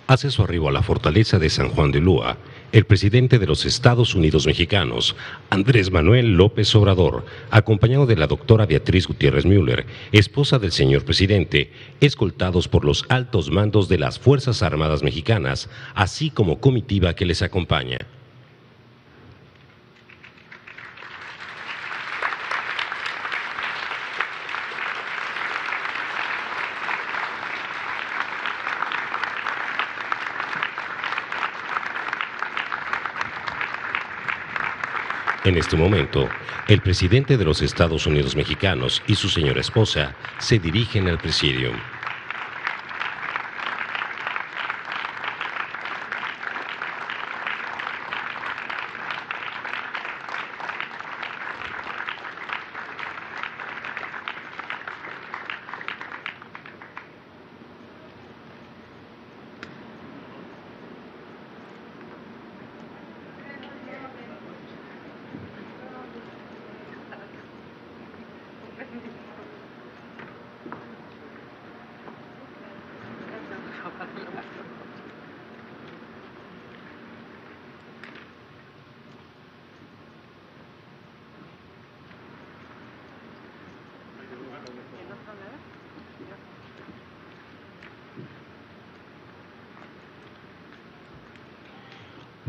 Hace su arribo a la fortaleza de San Juan de Ulúa, el presidente de los Estados Unidos mexicanos, Andrés Manuel López Obrador, acompañado de la doctora Beatriz Gutiérrez Müller, esposa del señor presidente, escoltados por los altos mandos de las Fuerzas Armadas mexicanas, así como comitiva que les acompaña. En este momento, el presidente de los Estados Unidos mexicanos y su señora esposa se dirigen al presidium.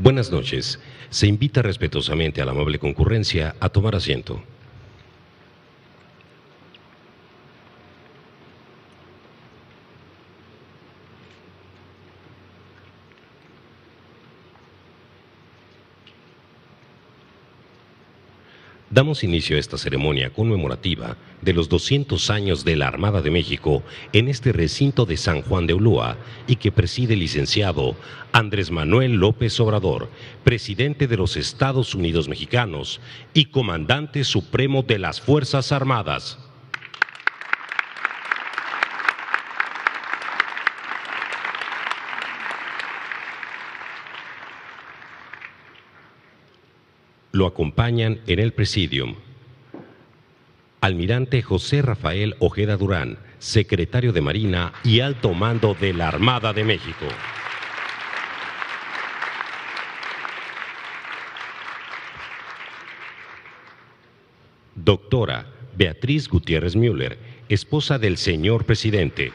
Buenas noches. Se invita respetuosamente a la amable concurrencia a tomar asiento. Damos inicio a esta ceremonia conmemorativa de los 200 años de la Armada de México en este recinto de San Juan de Ulúa y que preside el licenciado Andrés Manuel López Obrador, presidente de los Estados Unidos mexicanos y comandante supremo de las Fuerzas Armadas. Lo acompañan en el presidium Almirante José Rafael Ojeda Durán, secretario de Marina y alto mando de la Armada de México. Doctora Beatriz Gutiérrez Müller, esposa del señor presidente.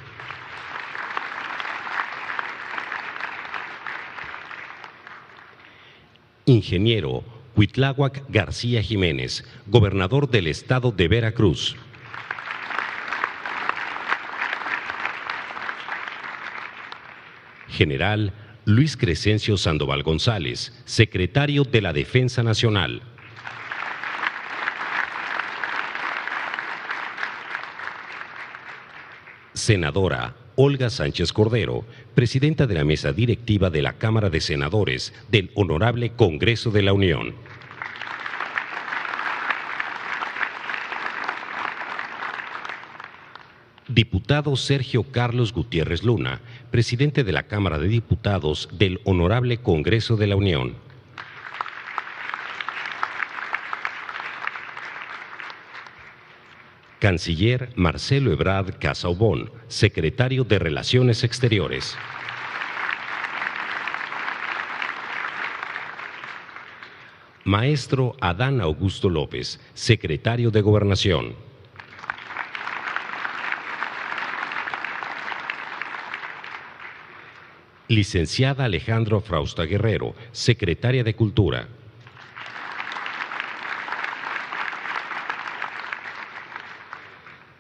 Ingeniero Cuitláhuac García Jiménez, gobernador del estado de Veracruz. General Luis Crescencio Sandoval González, secretario de la Defensa Nacional. Senadora Olga Sánchez Cordero, presidenta de la mesa directiva de la Cámara de Senadores del Honorable Congreso de la Unión. Diputado Sergio Carlos Gutiérrez Luna, presidente de la Cámara de Diputados del Honorable Congreso de la Unión. Canciller Marcelo Ebrard Casaubon, secretario de Relaciones Exteriores. Maestro Adán Augusto López, secretario de Gobernación. Licenciada Alejandra Frausta Guerrero, secretaria de Cultura.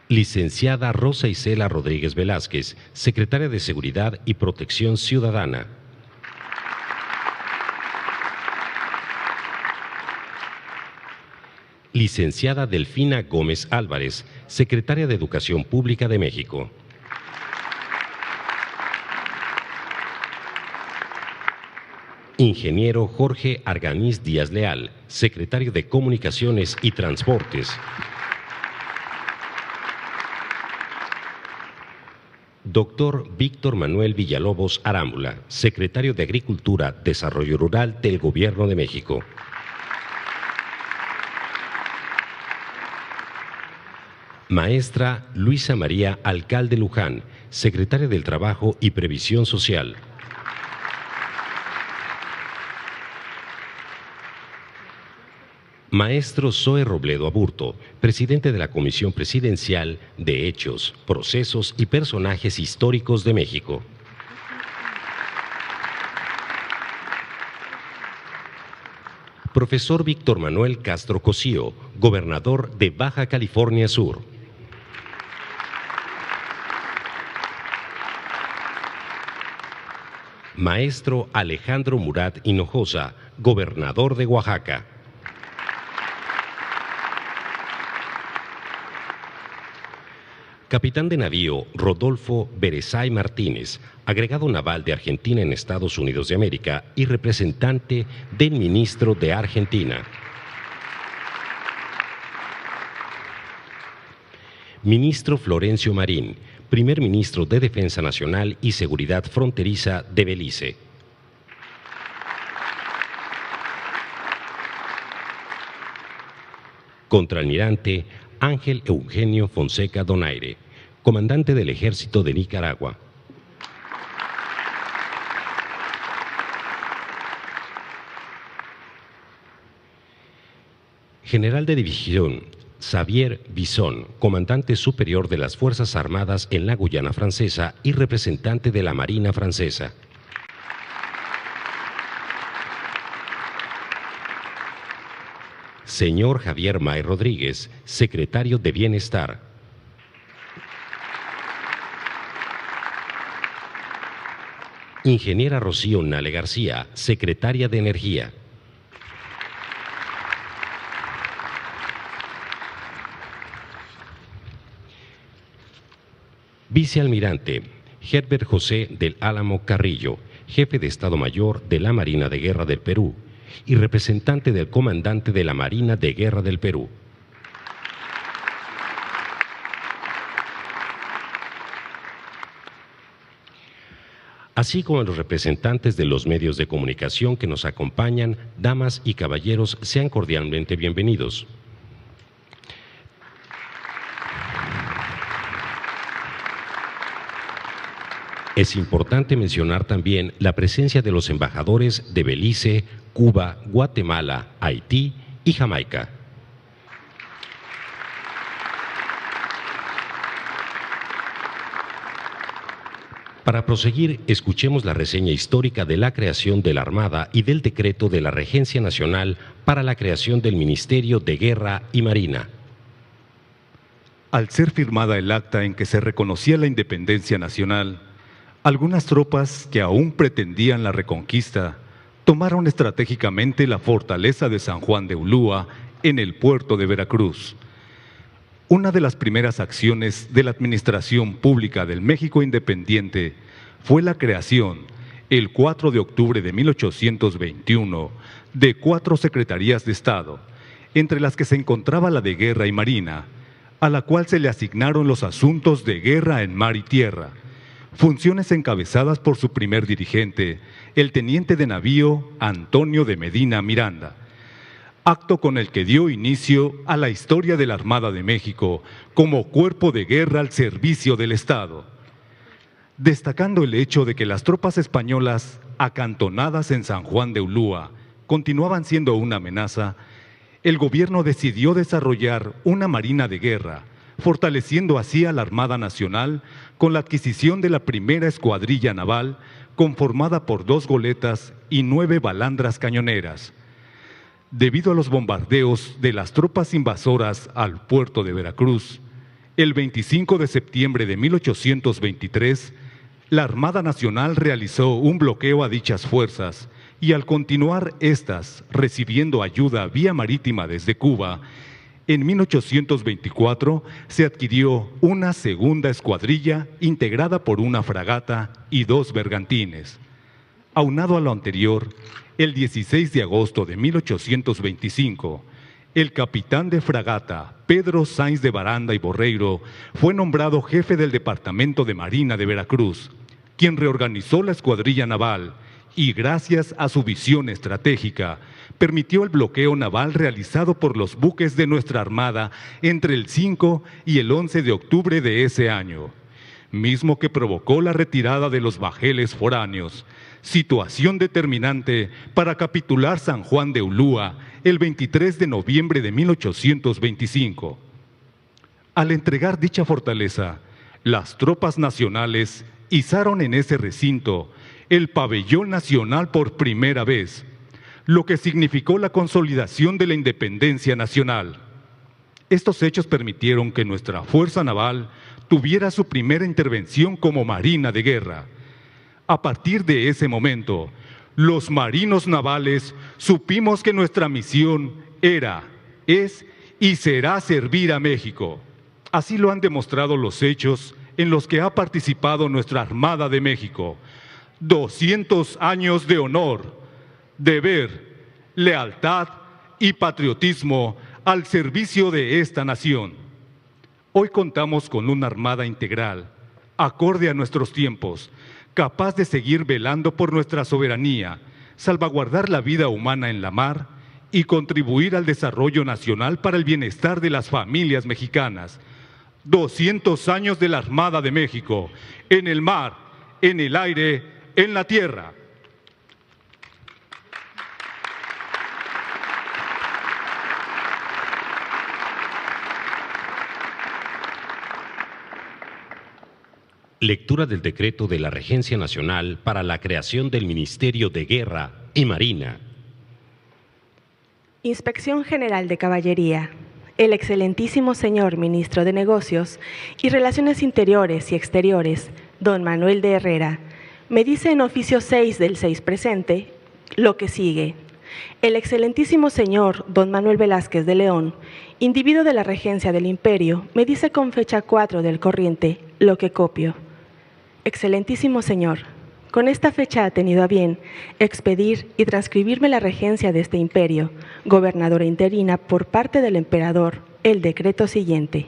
Licenciada Rosa Isela Rodríguez Velázquez, secretaria de Seguridad y Protección Ciudadana. Licenciada Delfina Gómez Álvarez, secretaria de Educación Pública de México. Ingeniero Jorge Arganiz Díaz Leal, secretario de Comunicaciones y Transportes. Doctor Víctor Manuel Villalobos Arámbula, secretario de Agricultura, Desarrollo Rural del Gobierno de México. Maestra Luisa María Alcalde Luján, secretaria del Trabajo y Previsión Social. Maestro Zoe Robledo Aburto, presidente de la Comisión Presidencial de Hechos, Procesos y Personajes Históricos de México. Profesor Víctor Manuel Castro Cosío, gobernador de Baja California Sur. Maestro Alejandro Murat Hinojosa, gobernador de Oaxaca. Capitán de navío Rodolfo Berezay Martínez, agregado naval de Argentina en Estados Unidos de América y representante del ministro de Argentina. Ministro Florencio Marín, primer ministro de Defensa Nacional y Seguridad Fronteriza de Belice. Contraalmirante Ángel Eugenio Fonseca Donaire, comandante del Ejército de Nicaragua. General de División Xavier Bisson, comandante superior de las Fuerzas Armadas en la Guyana Francesa y representante de la Marina Francesa. Señor Javier May Rodríguez, secretario de Bienestar. Ingeniera Rocío Nale García, secretaria de Energía. Vicealmirante Herbert José del Álamo Carrillo, jefe de Estado Mayor de la Marina de Guerra del Perú y representante del comandante de la Marina de Guerra del Perú. Así como los representantes de los medios de comunicación que nos acompañan, damas y caballeros, sean cordialmente bienvenidos. Es importante mencionar también la presencia de los embajadores de Belice, Cuba, Guatemala, Haití y Jamaica. Para proseguir, escuchemos la reseña histórica de la creación de la Armada y del decreto de la Regencia Nacional para la creación del Ministerio de Guerra y Marina. Al ser firmada el acta en que se reconocía la independencia nacional, algunas tropas que aún pretendían la reconquista tomaron estratégicamente la fortaleza de San Juan de Ulúa en el puerto de Veracruz. Una de las primeras acciones de la administración pública del México independiente fue la creación, el 4 de octubre de 1821, de 4 secretarías de Estado, entre las que se encontraba la de Guerra y Marina, a la cual se le asignaron los asuntos de guerra en mar y tierra, funciones encabezadas por su primer dirigente, el teniente de navío Antonio de Medina Miranda, acto con el que dio inicio a la historia de la Armada de México como cuerpo de guerra al servicio del Estado. Destacando el hecho de que las tropas españolas acantonadas en San Juan de Ulúa continuaban siendo una amenaza, el gobierno decidió desarrollar una marina de guerra, fortaleciendo así a la Armada Nacional con la adquisición de la primera escuadrilla naval, conformada por 2 goletas y 9 balandras cañoneras. Debido a los bombardeos de las tropas invasoras al puerto de Veracruz, el 25 de septiembre de 1823, la Armada Nacional realizó un bloqueo a dichas fuerzas y al continuar estas recibiendo ayuda vía marítima desde Cuba, en 1824 se adquirió una segunda escuadrilla integrada por una fragata y 2 bergantines. Aunado a lo anterior, el 16 de agosto de 1825, el capitán de fragata Pedro Sáenz de Baranda y Borreiro fue nombrado jefe del Departamento de Marina de Veracruz, quien reorganizó la escuadrilla naval y, gracias a su visión estratégica, permitió el bloqueo naval realizado por los buques de nuestra Armada entre el 5 y el 11 de octubre de ese año. mismo que provocó la retirada de los bajeles foráneos, situación determinante para capitular San Juan de Ulúa el 23 de noviembre de 1825. Al entregar dicha fortaleza, las tropas nacionales izaron en ese recinto el pabellón nacional por primera vez, lo que significó la consolidación de la independencia nacional. Estos hechos permitieron que nuestra fuerza naval tuviera su primera intervención como marina de guerra. A partir de ese momento, los marinos navales supimos que nuestra misión era, es y será servir a México. Así lo han demostrado los hechos en los que ha participado nuestra Armada de México. 200 años de honor, deber, lealtad y patriotismo al servicio de esta nación. Hoy contamos con una Armada integral, acorde a nuestros tiempos, capaz de seguir velando por nuestra soberanía, salvaguardar la vida humana en la mar y contribuir al desarrollo nacional para el bienestar de las familias mexicanas. 200 años de la Armada de México, en el mar, en el aire, en la tierra. Lectura del decreto de la Regencia Nacional para la creación del Ministerio de Guerra y Marina. Inspección General de Caballería. El excelentísimo señor Ministro de Negocios y Relaciones Interiores y Exteriores, don Manuel de Herrera, me dice en oficio 6 del 6 presente lo que sigue. El excelentísimo señor don Manuel Velázquez de León, individuo de la regencia del imperio, me dice con fecha 4 del corriente lo que copio. Excelentísimo señor, con esta fecha ha tenido a bien expedir y transcribirme la regencia de este imperio, gobernadora interina por parte del emperador, el decreto siguiente.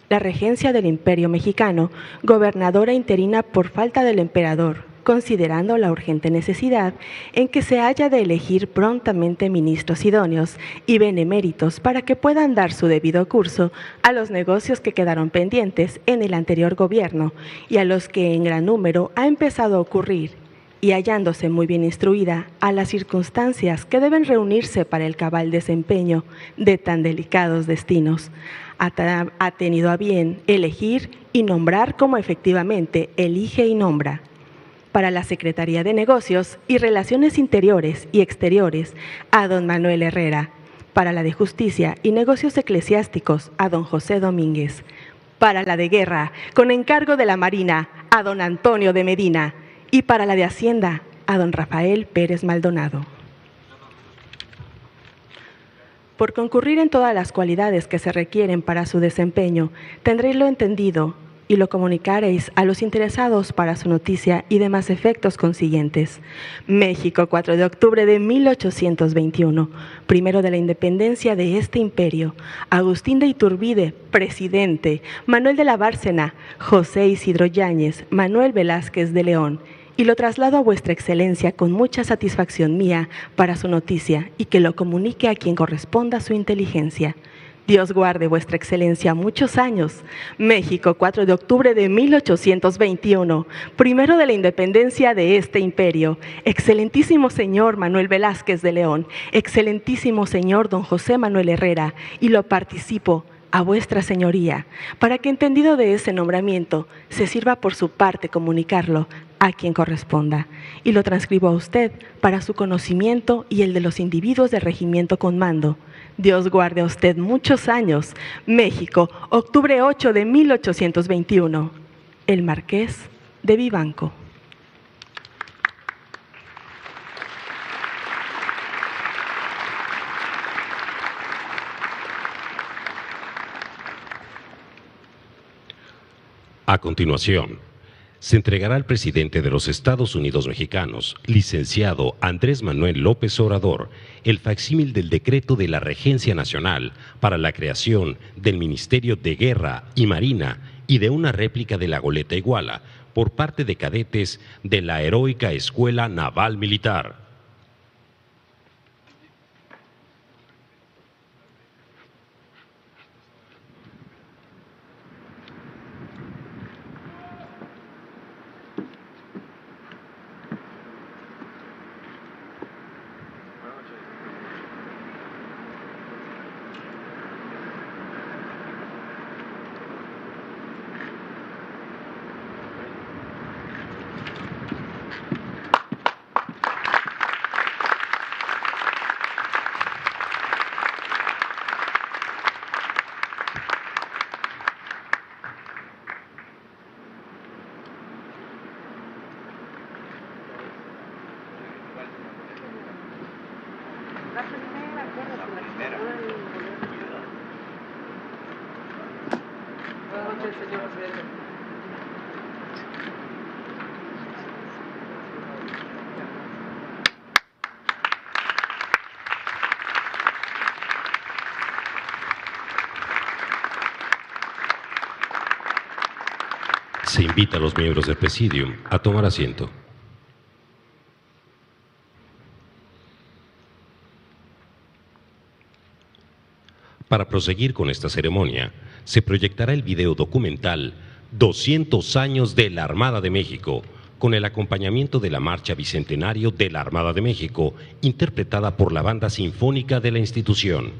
La regencia del imperio mexicano, gobernadora interina por falta del emperador, considerando la urgente necesidad en que se haya de elegir prontamente ministros idóneos y beneméritos para que puedan dar su debido curso a los negocios que quedaron pendientes en el anterior gobierno y a los que en gran número ha empezado a ocurrir, y hallándose muy bien instruida a las circunstancias que deben reunirse para el cabal desempeño de tan delicados destinos, ha tenido a bien elegir y nombrar como efectivamente elige y nombra para la Secretaría de Negocios y Relaciones Interiores y Exteriores a don Manuel Herrera, para la de Justicia y Negocios Eclesiásticos a don José Domínguez, para la de Guerra, con encargo de la Marina, a don Antonio de Medina, y para la de Hacienda, a don Rafael Pérez Maldonado. Por concurrir en todas las cualidades que se requieren para su desempeño, tendréis lo entendido y lo comunicaréis a los interesados para su noticia y demás efectos consiguientes. México, 4 de octubre de 1821, primero de la independencia de este imperio. Agustín de Iturbide, presidente. Manuel de la Bárcena, José Isidro Yáñez, Manuel Velázquez de León. Y lo traslado a vuestra excelencia con mucha satisfacción mía para su noticia y que lo comunique a quien corresponda a su inteligencia. Dios guarde vuestra excelencia muchos años. México, 4 de octubre de 1821, primero de la independencia de este imperio. Excelentísimo señor Manuel Velázquez de León, excelentísimo señor don José Manuel Herrera, y lo participo a vuestra señoría, para que entendido de ese nombramiento, se sirva por su parte comunicarlo a quien corresponda, y lo transcribo a usted para su conocimiento y el de los individuos del regimiento con mando. Dios guarde a usted muchos años. México, octubre 8 de 1821. El Marqués de Vivanco. A continuación, se entregará al presidente de los Estados Unidos Mexicanos, licenciado Andrés Manuel López Obrador, el facsímil del decreto de la Regencia Nacional para la creación del Ministerio de Guerra y Marina y de una réplica de la goleta Iguala por parte de cadetes de la Heroica Escuela Naval Militar. Se invita a los miembros del Presidium a tomar asiento. Para proseguir con esta ceremonia, se proyectará el video documental 200 años de la Armada de México, con el acompañamiento de la Marcha Bicentenario de la Armada de México, interpretada por la Banda Sinfónica de la institución.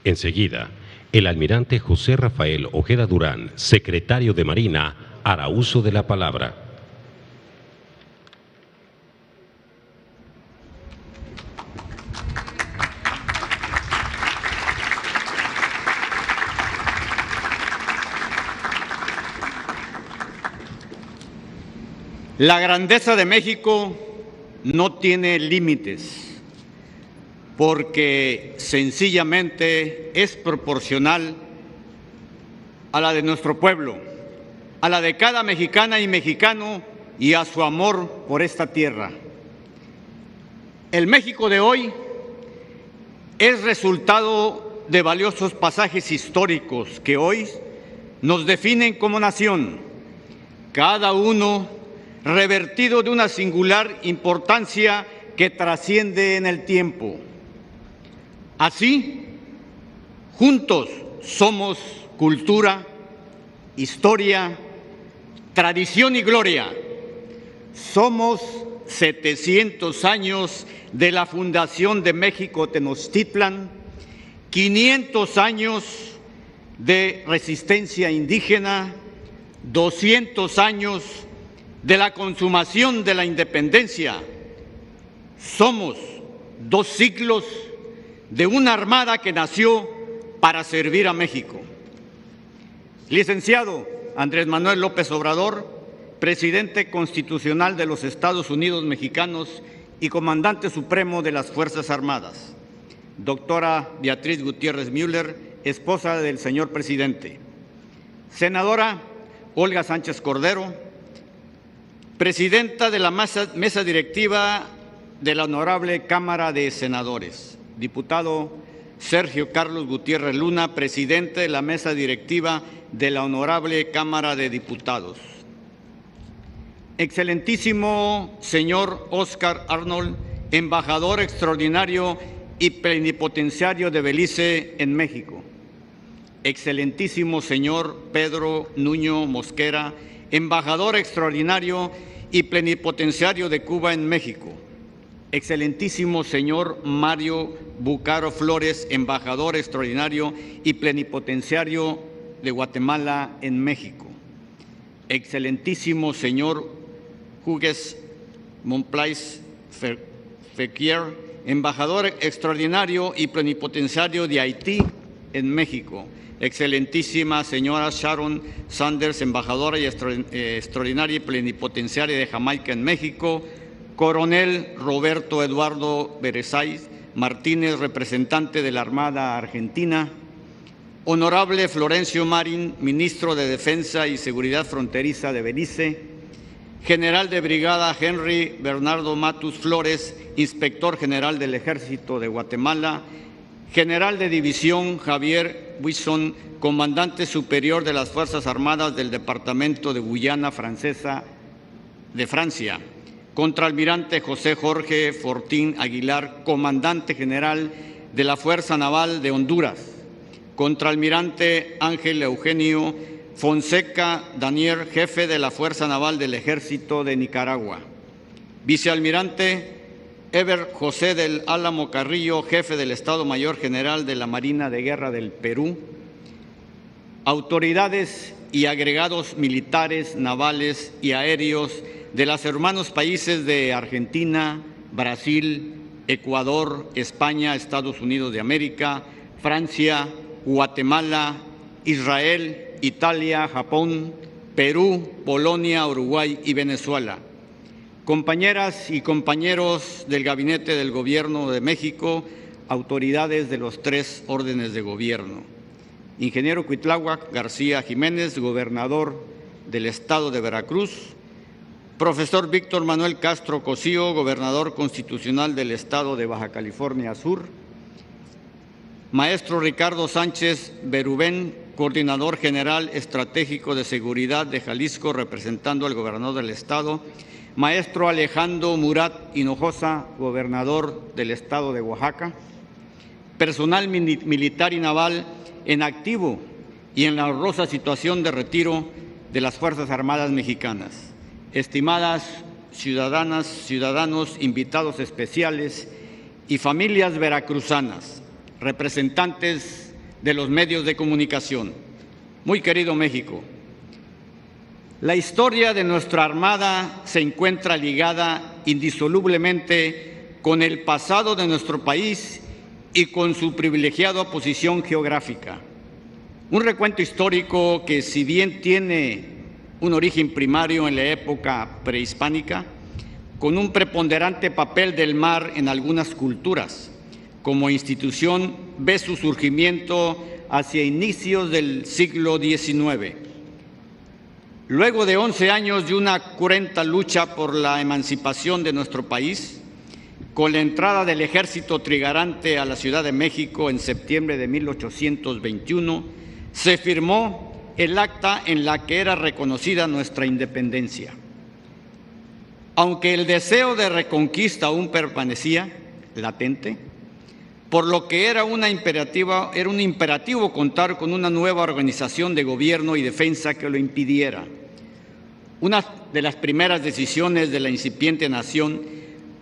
Enseguida, el almirante José Rafael Ojeda Durán, secretario de Marina, hará uso de la palabra. La grandeza de México no tiene límites, porque sencillamente es proporcional a la de nuestro pueblo, a la de cada mexicana y mexicano y a su amor por esta tierra. El México de hoy es resultado de valiosos pasajes históricos que hoy nos definen como nación, cada uno revertido de una singular importancia que trasciende en el tiempo. Así, juntos somos cultura, historia, tradición y gloria. Somos 700 años de la fundación de México Tenochtitlan, 500 años de resistencia indígena, 200 años de la consumación de la independencia. Somos 2 siglos de una armada que nació para servir a México. Licenciado Andrés Manuel López Obrador, presidente constitucional de los Estados Unidos mexicanos y comandante supremo de las Fuerzas Armadas. Doctora Beatriz Gutiérrez Müller, esposa del señor presidente. Senadora Olga Sánchez Cordero, presidenta de la mesa directiva de la Honorable Cámara de Senadores. Diputado Sergio Carlos Gutiérrez Luna, presidente de la mesa directiva de la Honorable Cámara de Diputados. Excelentísimo señor Oscar Arnold, embajador extraordinario y plenipotenciario de Belice en México. Excelentísimo señor Pedro Nuño Mosquera, embajador extraordinario y plenipotenciario de Cuba en México. Excelentísimo señor Mario Bucaro Flores, embajador extraordinario y plenipotenciario de Guatemala en México. Excelentísimo señor Hugues Monplais Fequier, embajador extraordinario y plenipotenciario de Haití en México. Excelentísima señora Sharon Sanders, embajadora y extraordinaria y plenipotenciaria de Jamaica en México. Coronel Roberto Eduardo Berezay Martínez, representante de la Armada Argentina. Honorable Florencio Marín, ministro de Defensa y Seguridad Fronteriza de Belice. General de Brigada Henry Bernardo Matus Flores, inspector general del Ejército de Guatemala. General de División Javier Buisson, comandante superior de las Fuerzas Armadas del Departamento de Guyana Francesa de Francia. Contraalmirante José Jorge Fortín Aguilar, comandante general de la Fuerza Naval de Honduras. Contraalmirante Ángel Eugenio Fonseca Daniel, jefe de la Fuerza Naval del Ejército de Nicaragua. Vicealmirante Eber José del Álamo Carrillo, jefe del Estado Mayor General de la Marina de Guerra del Perú. Autoridades y agregados militares, navales y aéreos de los hermanos países de Argentina, Brasil, Ecuador, España, Estados Unidos de América, Francia, Guatemala, Israel, Italia, Japón, Perú, Polonia, Uruguay y Venezuela. Compañeras y compañeros del Gabinete del Gobierno de México, autoridades de los 3 órdenes de gobierno. Ingeniero Cuitláhuac García Jiménez, gobernador del Estado de Veracruz. Profesor Víctor Manuel Castro Cosío, gobernador constitucional del Estado de Baja California Sur. Maestro Ricardo Sánchez Berubén, coordinador general estratégico de seguridad de Jalisco, representando al gobernador del Estado. Maestro Alejandro Murat Hinojosa, gobernador del Estado de Oaxaca. Personal militar y naval en activo y en la honrosa situación de retiro de las Fuerzas Armadas Mexicanas. Estimadas ciudadanas, ciudadanos, invitados especiales y familias veracruzanas, representantes de los medios de comunicación. Muy querido México, la historia de nuestra Armada se encuentra ligada indisolublemente con el pasado de nuestro país y con su privilegiada posición geográfica. Un recuento histórico que, si bien tiene un origen primario en la época prehispánica, con un preponderante papel del mar en algunas culturas, como institución ve su surgimiento hacia inicios del siglo XIX. Luego de 11 años de una cruenta lucha por la emancipación de nuestro país, con la entrada del ejército trigarante a la Ciudad de México en septiembre de 1821, se firmó el acta en la que era reconocida nuestra independencia. Aunque el deseo de reconquista aún permanecía latente, por lo que era un imperativo contar con una nueva organización de gobierno y defensa que lo impidiera. Una de las primeras decisiones de la incipiente nación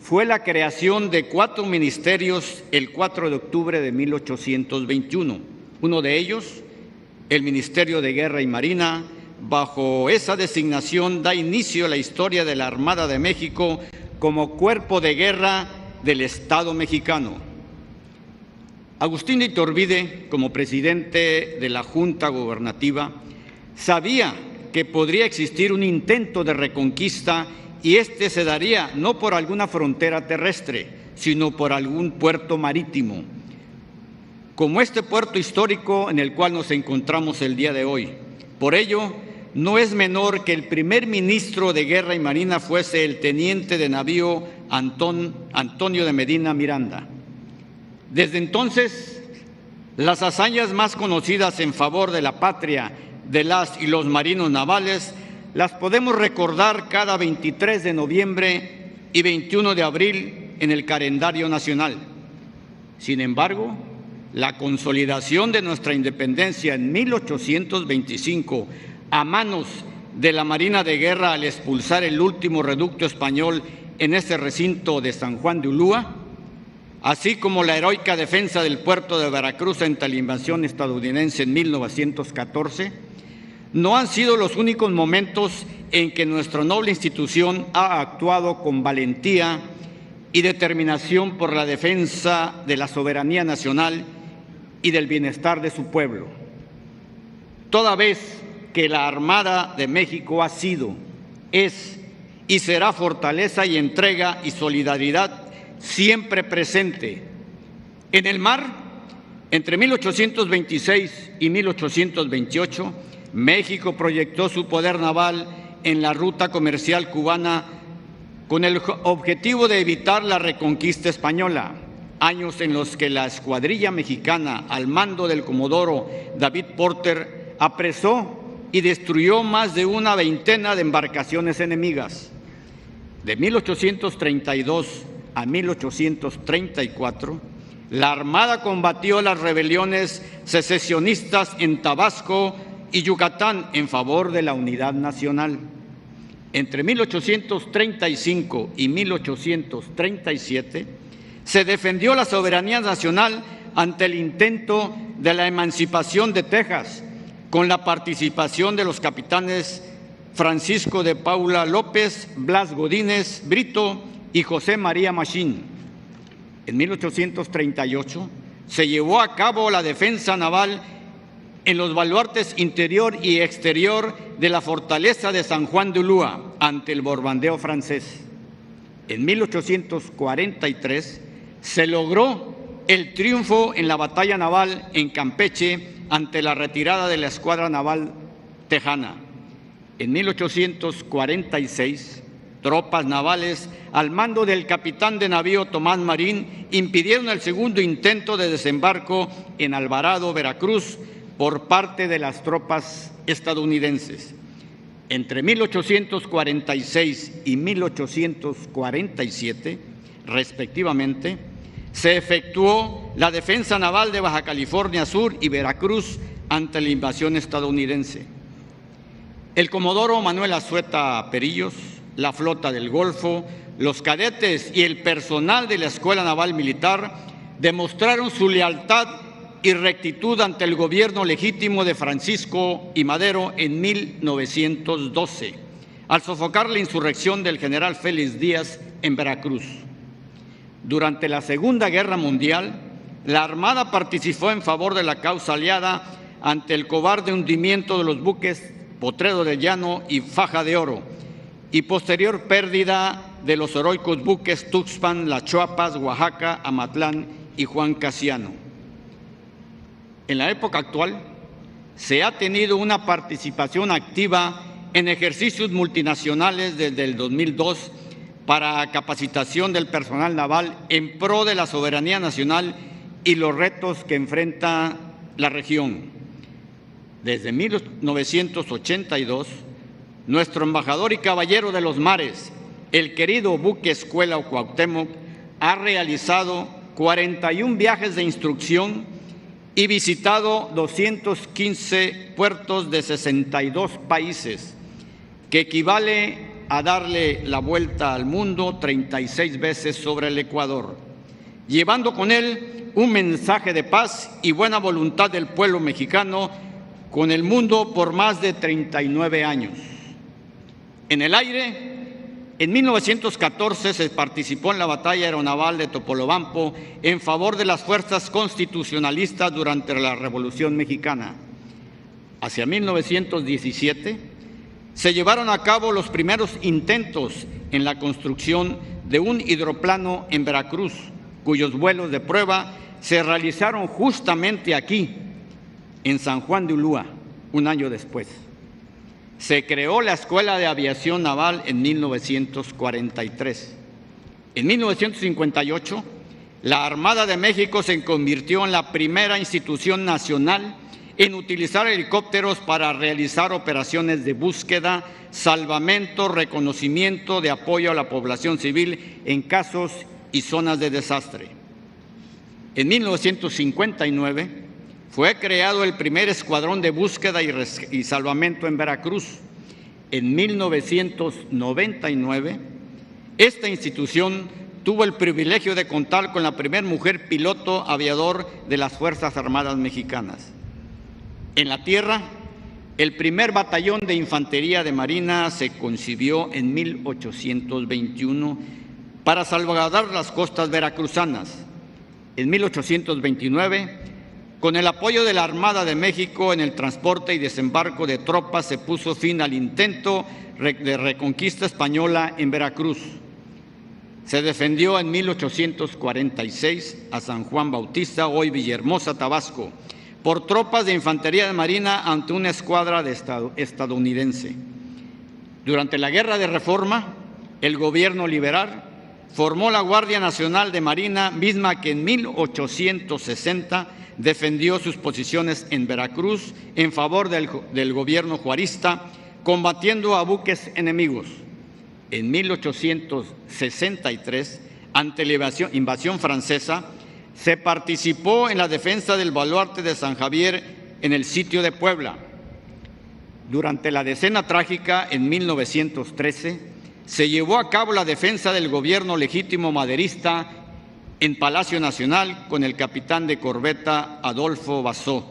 fue la creación de 4 ministerios el 4 de octubre de 1821. Uno de ellos, el Ministerio de Guerra y Marina. Bajo esa designación da inicio a la historia de la Armada de México como cuerpo de guerra del Estado mexicano. Agustín de Iturbide, como presidente de la Junta Gubernativa, sabía que podría existir un intento de reconquista y este se daría no por alguna frontera terrestre, sino por algún puerto marítimo, como este puerto histórico en el cual nos encontramos el día de hoy. Por ello, no es menor que el primer ministro de Guerra y Marina fuese el teniente de navío Antonio de Medina Miranda. Desde entonces, las hazañas más conocidas en favor de la patria de las y los marinos navales las podemos recordar cada 23 de noviembre y 21 de abril en el calendario nacional. Sin embargo, la consolidación de nuestra independencia en 1825 a manos de la Marina de Guerra al expulsar el último reducto español en ese recinto de San Juan de Ulúa, así como la heroica defensa del puerto de Veracruz ante la invasión estadounidense en 1914, no han sido los únicos momentos en que nuestra noble institución ha actuado con valentía y determinación por la defensa de la soberanía nacional y del bienestar de su pueblo. Toda vez que la Armada de México ha sido, es y será fortaleza y entrega y solidaridad siempre presente. En el mar, entre 1826 y 1828, México proyectó su poder naval en la ruta comercial cubana con el objetivo de evitar la reconquista española, años en los que la escuadrilla mexicana, al mando del comodoro David Porter, apresó y destruyó más de una veintena de embarcaciones enemigas. De 1832 a 1834, la Armada combatió las rebeliones secesionistas en Tabasco y Yucatán en favor de la unidad nacional. Entre 1835 y 1837 se defendió la soberanía nacional ante el intento de la emancipación de Texas, con la participación de los capitanes Francisco de Paula López, Blas Godínez Brito y José María Machín. En 1838 se llevó a cabo la defensa naval en los baluartes interior y exterior de la fortaleza de San Juan de Ulúa ante el bombardeo francés. En 1843 se logró el triunfo en la batalla naval en Campeche ante la retirada de la escuadra naval tejana. En 1846, tropas navales al mando del capitán de navío Tomás Marín impidieron el segundo intento de desembarco en Alvarado, Veracruz, por parte de las tropas estadounidenses. Entre 1846 y 1847, respectivamente, se efectuó la defensa naval de Baja California Sur y Veracruz ante la invasión estadounidense. El comodoro Manuel Azueta Perillos, la flota del Golfo, los cadetes y el personal de la Escuela Naval Militar demostraron su lealtad y rectitud ante el gobierno legítimo de Francisco I. Madero en 1912, al sofocar la insurrección del general Félix Díaz en Veracruz. Durante la Segunda Guerra Mundial, la Armada participó en favor de la causa aliada ante el cobarde hundimiento de los buques Potrero de Llano y Faja de Oro, y posterior pérdida de los heroicos buques Tuxpan, Las Chuapas, Oaxaca, Amatlán y Juan Casiano. En la época actual, se ha tenido una participación activa en ejercicios multinacionales desde el 2002 para capacitación del personal naval en pro de la soberanía nacional y los retos que enfrenta la región. Desde 1982, nuestro embajador y caballero de los mares, el querido buque Escuela Cuauhtémoc, ha realizado 41 viajes de instrucción y visitado 215 puertos de 62 países, que equivale a darle la vuelta al mundo 36 veces sobre el Ecuador, llevando con él un mensaje de paz y buena voluntad del pueblo mexicano con el mundo por más de 39 años. En el aire, en 1914 se participó en la batalla aeronaval de Topolobampo en favor de las fuerzas constitucionalistas durante la Revolución Mexicana. Hacia 1917 se llevaron a cabo los primeros intentos en la construcción de un hidroplano en Veracruz, cuyos vuelos de prueba se realizaron justamente aquí, en San Juan de Ulúa, un año después. Se creó la Escuela de Aviación Naval en 1943. En 1958, la Armada de México se convirtió en la primera institución nacional en utilizar helicópteros para realizar operaciones de búsqueda, salvamento, reconocimiento, de apoyo a la población civil en casos y zonas de desastre. En 1959, fue creado el primer escuadrón de búsqueda y salvamento en Veracruz. En 1999, esta institución tuvo el privilegio de contar con la primera mujer piloto aviador de las Fuerzas Armadas Mexicanas. En la tierra, el primer batallón de infantería de Marina se concibió en 1821 para salvaguardar las costas veracruzanas. En 1829, con el apoyo de la Armada de México en el transporte y desembarco de tropas, se puso fin al intento de reconquista española en Veracruz. Se defendió en 1846 a San Juan Bautista, hoy Villahermosa, Tabasco, por tropas de infantería de marina ante una escuadra estadounidense. Durante la Guerra de Reforma, el gobierno liberal formó la Guardia Nacional de Marina, misma que en 1860 defendió sus posiciones en Veracruz en favor del gobierno juarista, combatiendo a buques enemigos. En 1863, ante la invasión francesa, se participó en la defensa del baluarte de San Javier en el sitio de Puebla. Durante la Decena Trágica, en 1913, se llevó a cabo la defensa del gobierno legítimo maderista en Palacio Nacional con el capitán de corbeta Adolfo Basó.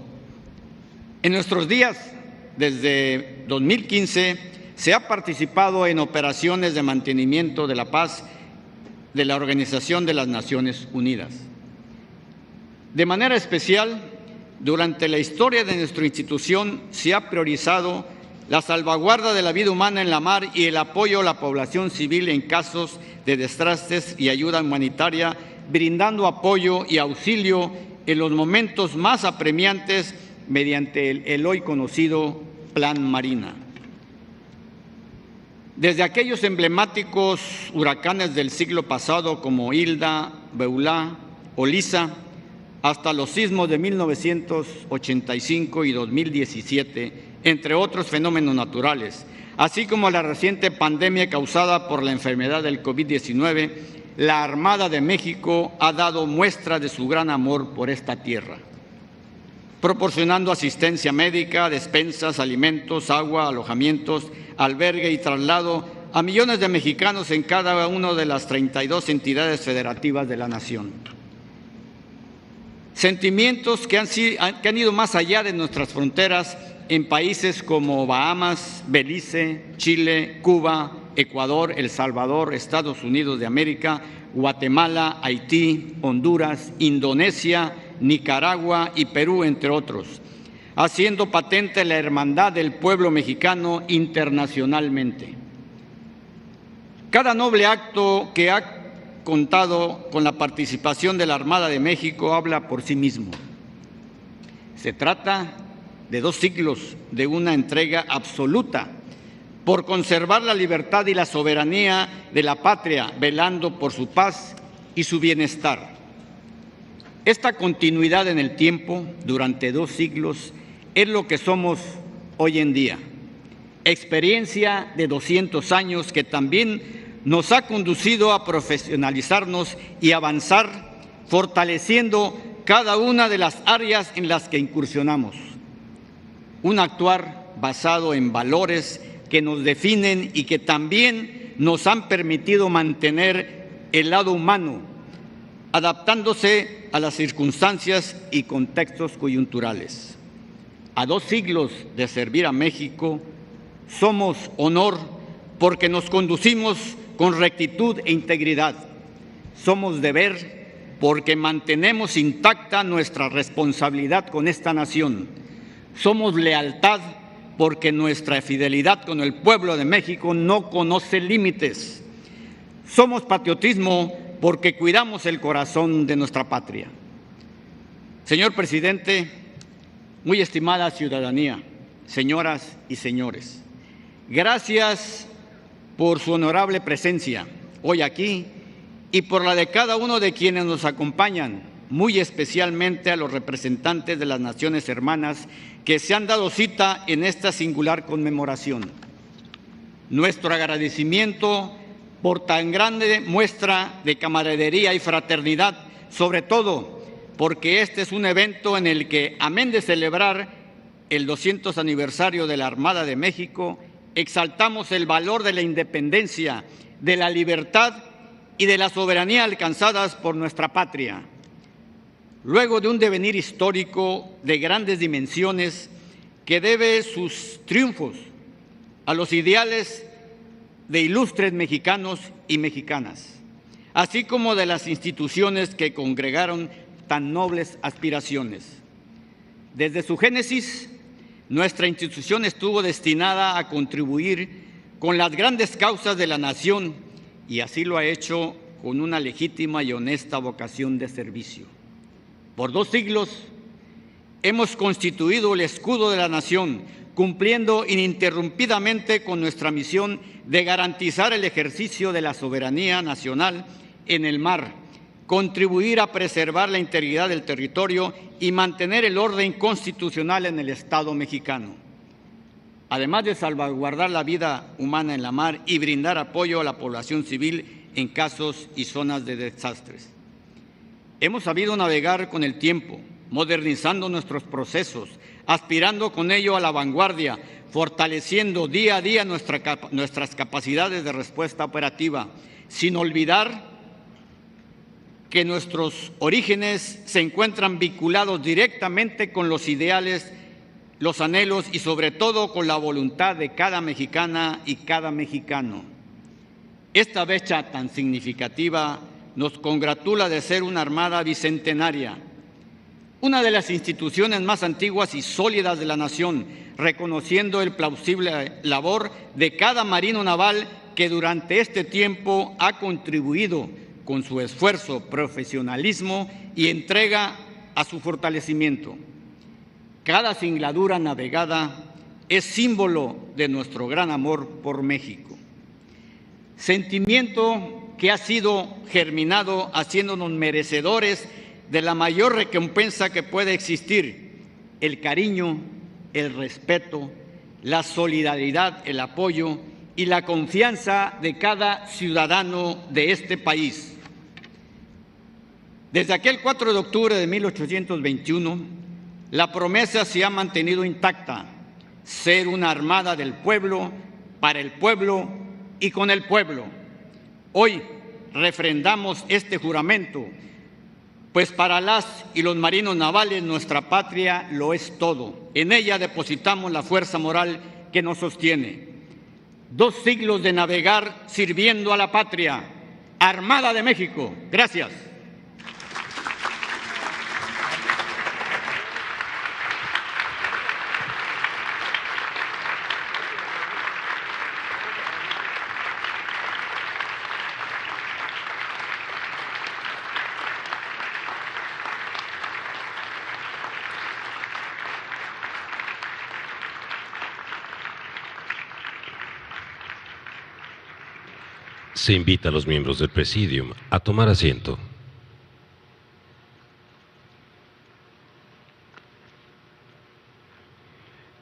En nuestros días, desde 2015, se ha participado en operaciones de mantenimiento de la paz de la Organización de las Naciones Unidas. De manera especial, durante la historia de nuestra institución se ha priorizado la salvaguarda de la vida humana en la mar y el apoyo a la población civil en casos de desastres y ayuda humanitaria, brindando apoyo y auxilio en los momentos más apremiantes mediante el hoy conocido Plan Marina. Desde aquellos emblemáticos huracanes del siglo pasado como Hilda, Beulá o Lisa, hasta los sismos de 1985 y 2017, entre otros fenómenos naturales, así como la reciente pandemia causada por la enfermedad del COVID-19, la Armada de México ha dado muestra de su gran amor por esta tierra, proporcionando asistencia médica, despensas, alimentos, agua, alojamientos, albergue y traslado a millones de mexicanos en cada una de las 32 entidades federativas de la nación. Sentimientos que han ido más allá de nuestras fronteras en países como Bahamas, Belice, Chile, Cuba, Ecuador, El Salvador, Estados Unidos de América, Guatemala, Haití, Honduras, Indonesia, Nicaragua y Perú, entre otros, haciendo patente la hermandad del pueblo mexicano internacionalmente. Cada noble acto que ha contado con la participación de la Armada de México habla por sí mismo. Se trata de 2 siglos de una entrega absoluta por conservar la libertad y la soberanía de la patria, velando por su paz y su bienestar. Esta continuidad en el tiempo, durante 2 siglos, es lo que somos hoy en día. Experiencia de 200 años que también nos ha conducido a profesionalizarnos y avanzar, fortaleciendo cada una de las áreas en las que incursionamos. Un actuar basado en valores que nos definen y que también nos han permitido mantener el lado humano, adaptándose a las circunstancias y contextos coyunturales. A 2 siglos de servir a México, somos honor porque nos conducimos con rectitud e integridad. Somos deber porque mantenemos intacta nuestra responsabilidad con esta nación. Somos lealtad porque nuestra fidelidad con el pueblo de México no conoce límites. Somos patriotismo porque cuidamos el corazón de nuestra patria. Señor presidente, muy estimada ciudadanía, señoras y señores, gracias por su honorable presencia hoy aquí y por la de cada uno de quienes nos acompañan, muy especialmente a los representantes de las naciones hermanas que se han dado cita en esta singular conmemoración. Nuestro agradecimiento por tan grande muestra de camaradería y fraternidad, sobre todo porque este es un evento en el que, amén de celebrar el 200 aniversario de la Armada de México, exaltamos el valor de la independencia, de la libertad y de la soberanía alcanzadas por nuestra patria. Luego de un devenir histórico de grandes dimensiones que debe sus triunfos a los ideales de ilustres mexicanos y mexicanas, así como de las instituciones que congregaron tan nobles aspiraciones. Desde su génesis, nuestra institución estuvo destinada a contribuir con las grandes causas de la nación y así lo ha hecho con una legítima y honesta vocación de servicio. Por 2 siglos hemos constituido el escudo de la nación, cumpliendo ininterrumpidamente con nuestra misión de garantizar el ejercicio de la soberanía nacional en el mar, contribuir a preservar la integridad del territorio y mantener el orden constitucional en el Estado mexicano, además de salvaguardar la vida humana en la mar y brindar apoyo a la población civil en casos y zonas de desastres. Hemos sabido navegar con el tiempo, modernizando nuestros procesos, aspirando con ello a la vanguardia, fortaleciendo día a día nuestras capacidades de respuesta operativa, sin olvidar que nuestros orígenes se encuentran vinculados directamente con los ideales, los anhelos y sobre todo con la voluntad de cada mexicana y cada mexicano. Esta fecha tan significativa nos congratula de ser una armada bicentenaria, una de las instituciones más antiguas y sólidas de la nación, reconociendo el plausible labor de cada marino naval que durante este tiempo ha contribuido con su esfuerzo, profesionalismo y entrega a su fortalecimiento. Cada singladura navegada es símbolo de nuestro gran amor por México. Sentimiento que ha sido germinado haciéndonos merecedores de la mayor recompensa que puede existir: el cariño, el respeto, la solidaridad, el apoyo y la confianza de cada ciudadano de este país. Desde aquel 4 de octubre de 1821, la promesa se ha mantenido intacta: ser una armada del pueblo, para el pueblo y con el pueblo. Hoy refrendamos este juramento pues para las y los marinos navales nuestra patria lo es todo. En ella depositamos la fuerza moral que nos sostiene. 2 siglos de navegar sirviendo a la patria. Armada de México. Gracias. Se invita a los miembros del Presidium a tomar asiento.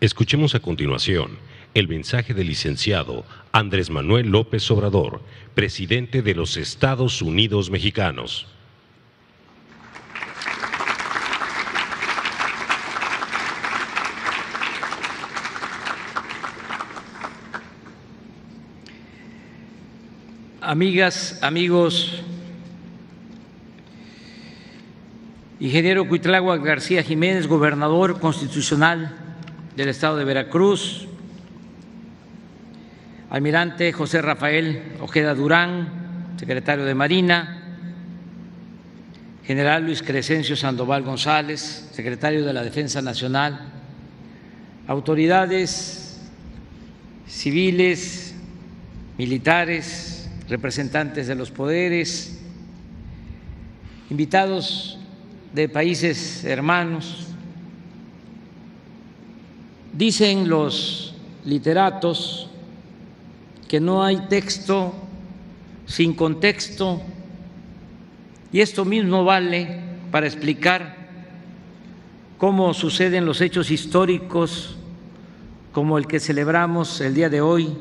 Escuchemos a continuación el mensaje del licenciado Andrés Manuel López Obrador, presidente de los Estados Unidos Mexicanos. Amigas, amigos, ingeniero Cuitláhuac García Jiménez, gobernador constitucional del estado de Veracruz, almirante José Rafael Ojeda Durán, secretario de Marina, general Luis Crescencio Sandoval González, secretario de la Defensa Nacional, autoridades civiles, militares, representantes de los poderes, invitados de países hermanos. Dicen los literatos que no hay texto sin contexto, y esto mismo vale para explicar cómo suceden los hechos históricos como el que celebramos el día de hoy,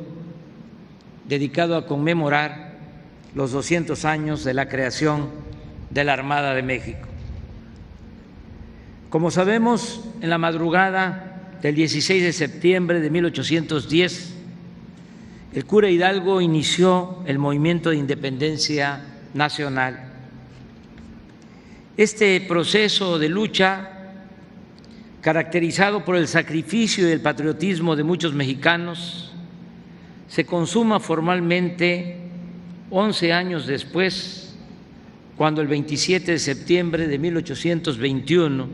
dedicado a conmemorar los 200 años de la creación de la Armada de México. Como sabemos, en la madrugada del 16 de septiembre de 1810, el cura Hidalgo inició el movimiento de independencia nacional. Este proceso de lucha, caracterizado por el sacrificio y el patriotismo de muchos mexicanos, se consuma formalmente 11 años después, cuando el 27 de septiembre de 1821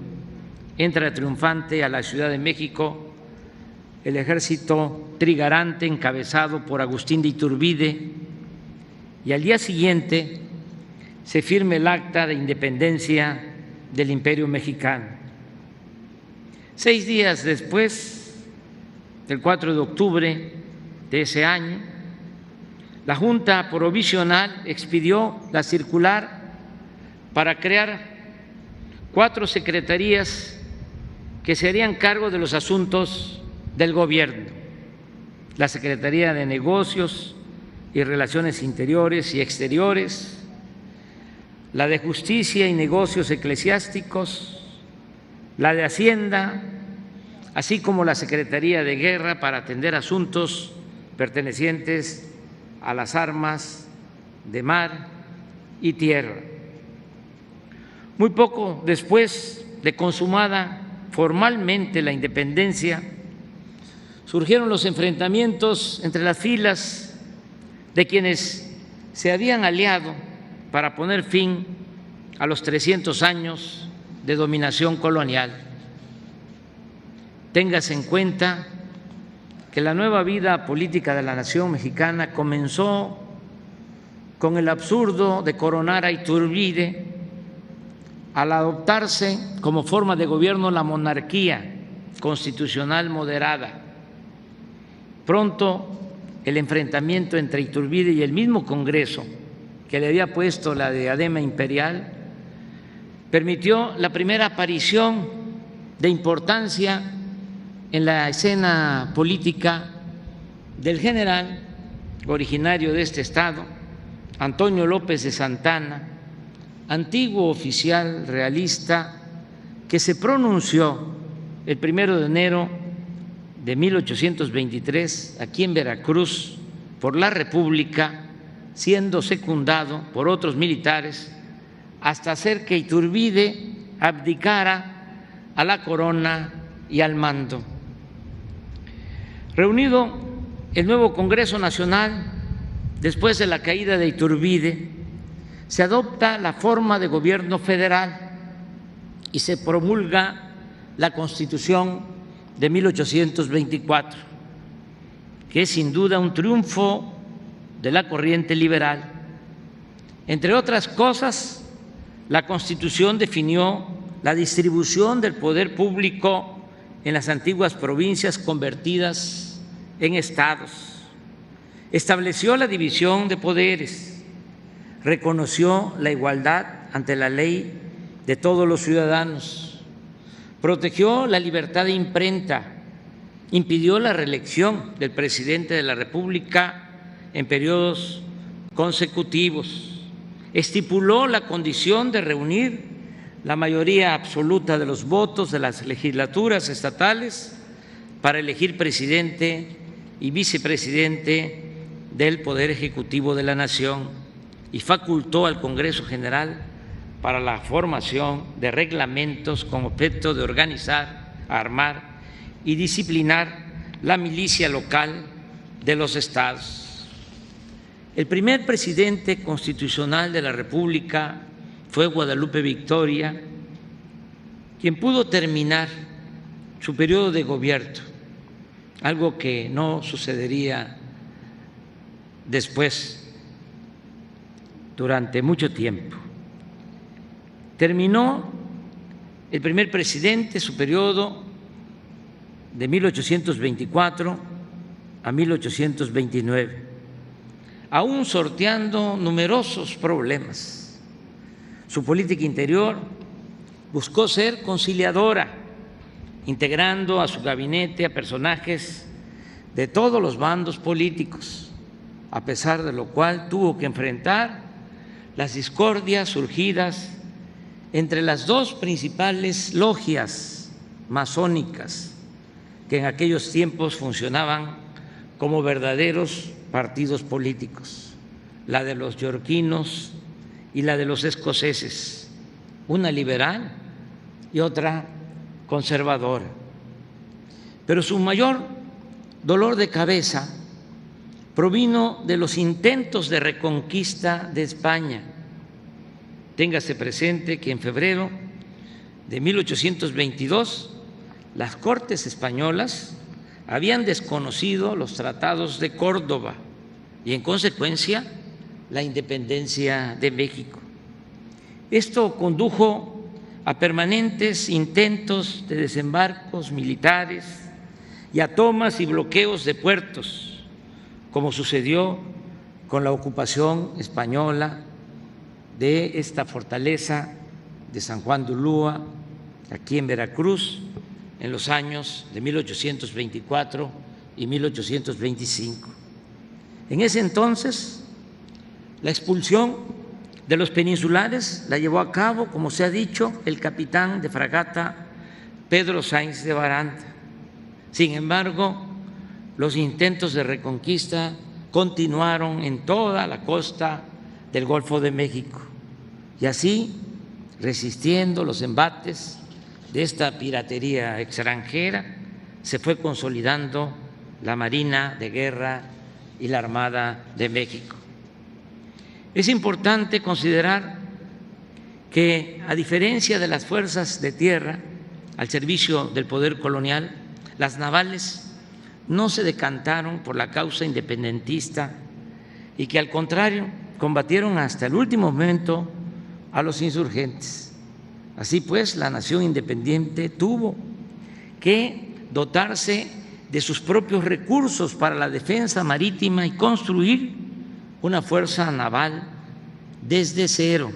entra triunfante a la Ciudad de México el ejército trigarante encabezado por Agustín de Iturbide, y al día siguiente se firma el Acta de Independencia del Imperio Mexicano. 6 días después, el 4 de octubre de ese año, la Junta Provisional expidió la circular para crear 4 secretarías que se harían cargo de los asuntos del gobierno: la Secretaría de Negocios y Relaciones Interiores y Exteriores, la de Justicia y Negocios Eclesiásticos, la de Hacienda, así como la Secretaría de Guerra para atender asuntos pertenecientes a las armas de mar y tierra. Muy poco después de consumada formalmente la independencia, surgieron los enfrentamientos entre las filas de quienes se habían aliado para poner fin a los 300 años de dominación colonial. Téngase en cuenta que la nueva vida política de la nación mexicana comenzó con el absurdo de coronar a Iturbide al adoptarse como forma de gobierno la monarquía constitucional moderada. Pronto el enfrentamiento entre Iturbide y el mismo Congreso, que le había puesto la diadema imperial, permitió la primera aparición de importancia en la escena política del general originario de este estado, Antonio López de Santana, antiguo oficial realista que se pronunció el 1 de enero de 1823 aquí en Veracruz por la República, siendo secundado por otros militares hasta hacer que Iturbide abdicara a la corona y al mando. Reunido el nuevo Congreso Nacional, después de la caída de Iturbide, se adopta la forma de gobierno federal y se promulga la Constitución de 1824, que es sin duda un triunfo de la corriente liberal. Entre otras cosas, la Constitución definió la distribución del poder público en las antiguas provincias convertidas en estados, estableció la división de poderes, reconoció la igualdad ante la ley de todos los ciudadanos, protegió la libertad de imprenta, impidió la reelección del presidente de la República en periodos consecutivos, estipuló la condición de reunir la mayoría absoluta de los votos de las legislaturas estatales para elegir presidente y vicepresidente del Poder Ejecutivo de la Nación y facultó al Congreso General para la formación de reglamentos con objeto de organizar, armar y disciplinar la milicia local de los estados. El primer presidente constitucional de la República fue Guadalupe Victoria, quien pudo terminar su periodo de gobierno, algo que no sucedería después durante mucho tiempo. Terminó el primer presidente su periodo de 1824 a 1829, aún sorteando numerosos problemas. Su política interior buscó ser conciliadora, integrando a su gabinete a personajes de todos los bandos políticos, a pesar de lo cual tuvo que enfrentar las discordias surgidas entre las dos principales logias masónicas que en aquellos tiempos funcionaban como verdaderos partidos políticos, la de los yorquinos y la de los escoceses, una liberal y otra conservadora. Pero su mayor dolor de cabeza provino de los intentos de reconquista de España. Téngase presente que en febrero de 1822 las Cortes españolas habían desconocido los tratados de Córdoba y, en consecuencia, la independencia de México. Esto condujo a permanentes intentos de desembarcos militares y a tomas y bloqueos de puertos, como sucedió con la ocupación española de esta fortaleza de San Juan de Ulúa, aquí en Veracruz, en los años de 1824 y 1825. En ese entonces, la expulsión de los peninsulares la llevó a cabo, como se ha dicho, el capitán de fragata Pedro Sáenz de Baranda. Sin embargo, los intentos de reconquista continuaron en toda la costa del Golfo de México y así, resistiendo los embates de esta piratería extranjera, se fue consolidando la Marina de Guerra y la Armada de México. Es importante considerar que, a diferencia de las fuerzas de tierra al servicio del poder colonial, las navales no se decantaron por la causa independentista y que, al contrario, combatieron hasta el último momento a los insurgentes. Así pues, la nación independiente tuvo que dotarse de sus propios recursos para la defensa marítima y construir una fuerza naval desde cero.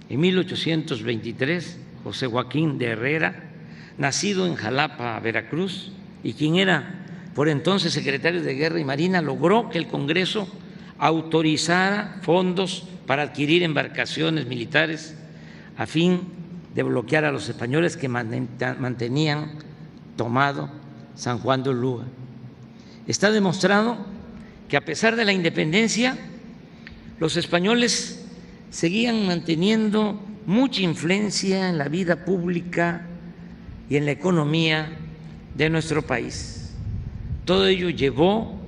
En 1823, José Joaquín de Herrera, nacido en Jalapa, Veracruz, y quien era por entonces secretario de Guerra y Marina, logró que el Congreso autorizara fondos para adquirir embarcaciones militares a fin de bloquear a los españoles que mantenían tomado San Juan de Ulúa. Está demostrado que, a pesar de la independencia, los españoles seguían manteniendo mucha influencia en la vida pública y en la economía de nuestro país. Todo ello llevó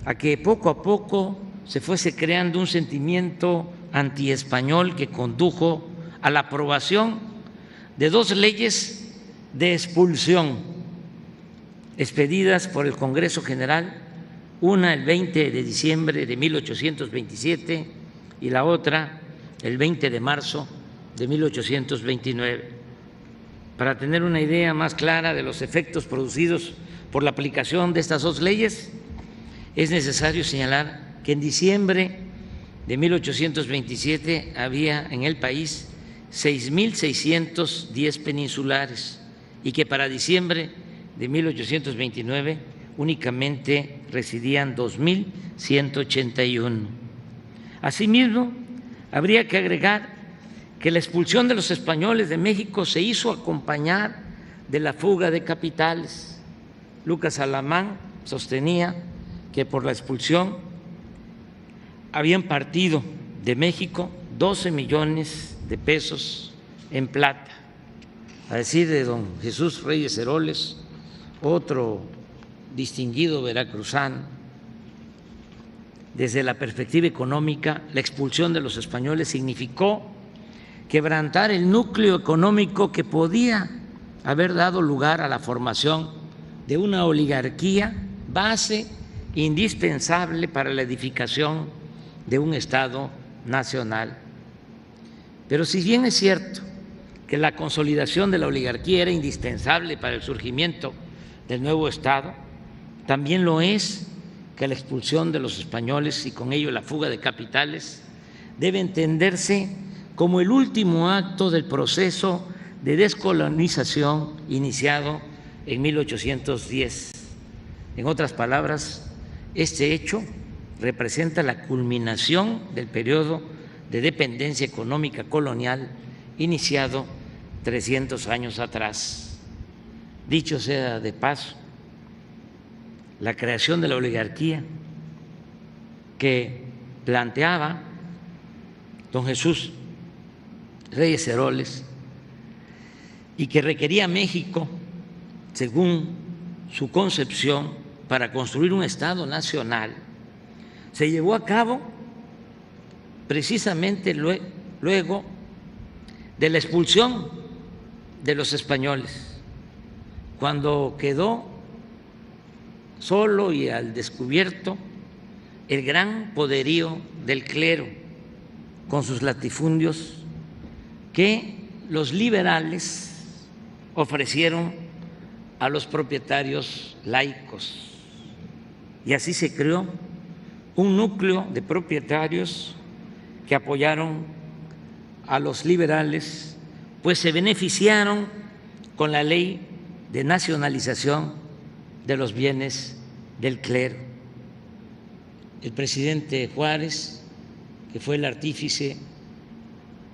a que poco a poco se fuese creando un sentimiento antiespañol que condujo a la aprobación de 2 leyes de expulsión expedidas por el Congreso General, una el 20 de diciembre de 1827 y la otra el 20 de marzo de 1829. Para tener una idea más clara de los efectos producidos por la aplicación de estas 2 leyes, es necesario señalar que en diciembre de 1827 había en el país 6.610 peninsulares y que para diciembre de 1829 únicamente residían 2.181. Asimismo, habría que agregar que la expulsión de los españoles de México se hizo acompañar de la fuga de capitales. Lucas Alamán sostenía que por la expulsión habían partido de México 12 millones de pesos en plata. A decir de don Jesús Reyes Heroles, otro distinguido veracruzano, desde la perspectiva económica, la expulsión de los españoles significó quebrantar el núcleo económico que podía haber dado lugar a la formación de una oligarquía, base indispensable para la edificación de un Estado nacional. Pero si bien es cierto que la consolidación de la oligarquía era indispensable para el surgimiento del nuevo Estado, también lo es que la expulsión de los españoles y con ello la fuga de capitales debe entenderse como el último acto del proceso de descolonización iniciado en 1810. En otras palabras, este hecho representa la culminación del periodo de dependencia económica colonial iniciado 300 años atrás. Dicho sea de paso, la creación de la oligarquía que planteaba don Jesús Reyes Heroles y que requería México, según su concepción, para construir un Estado nacional, se llevó a cabo precisamente luego de la expulsión de los españoles, cuando quedó solo y al descubierto el gran poderío del clero con sus latifundios que los liberales ofrecieron a los propietarios laicos. Y así se creó un núcleo de propietarios que apoyaron a los liberales, pues se beneficiaron con la ley de nacionalización de los bienes del clero. El presidente Juárez, que fue el artífice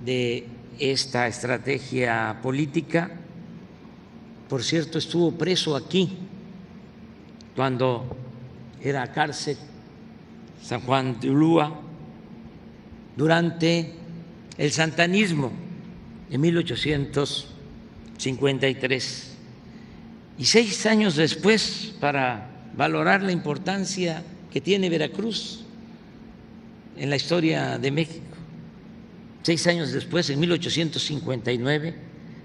de esta estrategia política, por cierto, estuvo preso aquí cuando era cárcel San Juan de Ulúa durante el santanismo en 1853. Y 6 años después, para valorar la importancia que tiene Veracruz en la historia de México, 6 años después, en 1859,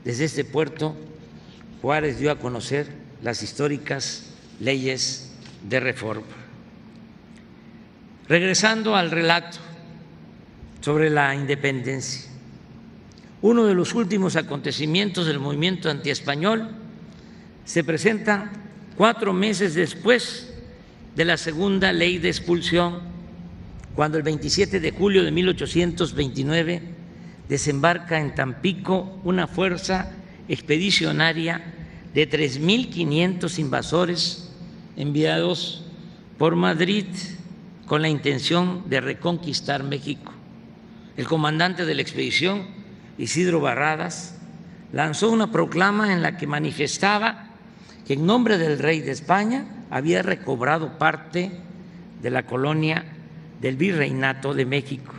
desde este puerto, Juárez dio a conocer las históricas leyes de reforma. Regresando al relato sobre la independencia, uno de los últimos acontecimientos del movimiento antiespañol se presenta 4 meses después de la segunda ley de expulsión, cuando el 27 de julio de 1829 desembarca en Tampico una fuerza expedicionaria de 3.500 invasores enviados por Madrid con la intención de reconquistar México. El comandante de la expedición, Isidro Barradas, lanzó una proclama en la que manifestaba que en nombre del rey de España había recobrado parte de la colonia del Virreinato de México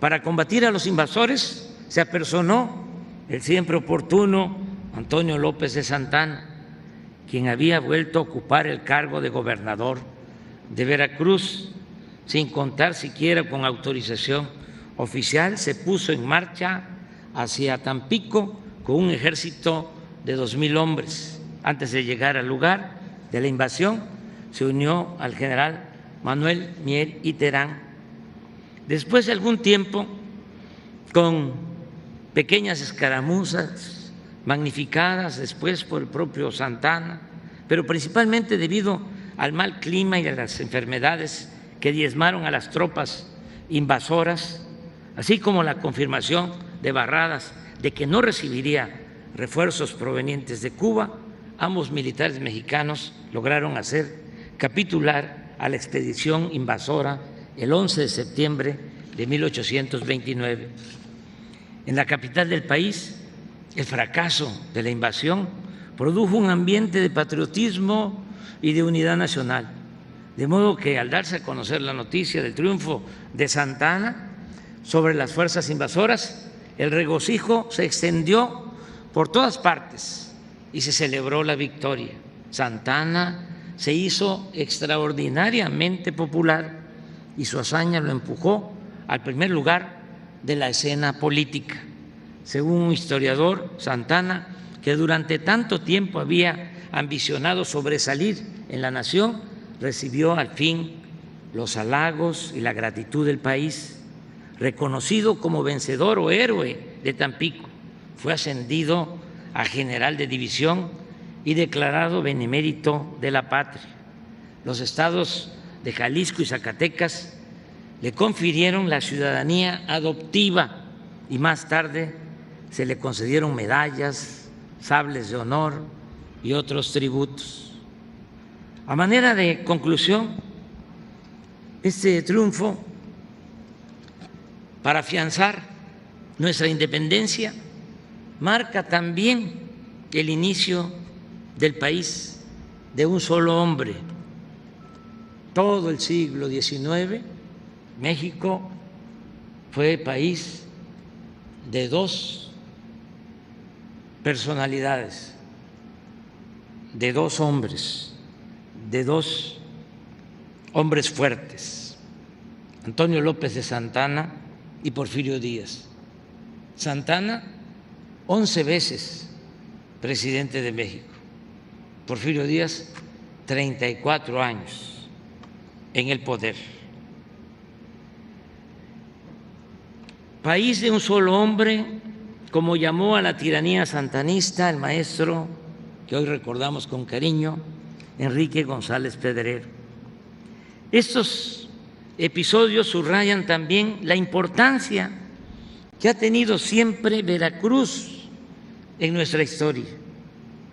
Para combatir a los invasores se apersonó el siempre oportuno Antonio López de Santana, quien había vuelto a ocupar el cargo de gobernador de Veracruz, sin contar siquiera con autorización oficial. Se puso en marcha hacia Tampico con un ejército de 2,000 hombres. Antes de llegar al lugar de la invasión, se unió al general Manuel Mier y Terán. Después de algún tiempo, con pequeñas escaramuzas magnificadas después por el propio Santana, pero principalmente debido al mal clima y a las enfermedades que diezmaron a las tropas invasoras, así como la confirmación de Barradas de que no recibiría refuerzos provenientes de Cuba, ambos militares mexicanos lograron hacer capitular a la expedición invasora el 11 de septiembre de 1829. En la capital del país, el fracaso de la invasión produjo un ambiente de patriotismo y de unidad nacional, de modo que al darse a conocer la noticia del triunfo de Santana sobre las fuerzas invasoras, el regocijo se extendió por todas partes y se celebró la victoria. Santana se hizo extraordinariamente popular y su hazaña lo empujó al primer lugar de la escena política. Según un historiador, Santana, que durante tanto tiempo había ambicionado sobresalir en la nación, recibió al fin los halagos y la gratitud del país. Reconocido como vencedor o héroe de Tampico, fue ascendido a general de división y declarado benemérito de la patria. Los estados de Jalisco y Zacatecas le confirieron la ciudadanía adoptiva y más tarde se le concedieron medallas, sables de honor y otros tributos. A manera de conclusión, este triunfo, para afianzar nuestra independencia, marca también el inicio del país de un solo hombre. Todo el siglo XIX, México fue país de dos personalidades, de dos hombres, de dos hombres fuertes, Antonio López de Santana y Porfirio Díaz. Santana, 11 veces presidente de México. Porfirio Díaz, 34 años en el poder. País de un solo hombre, como llamó a la tiranía santanista el maestro que hoy recordamos con cariño, Enrique González Pedrero. Estos episodios subrayan también la importancia que ha tenido siempre Veracruz en nuestra historia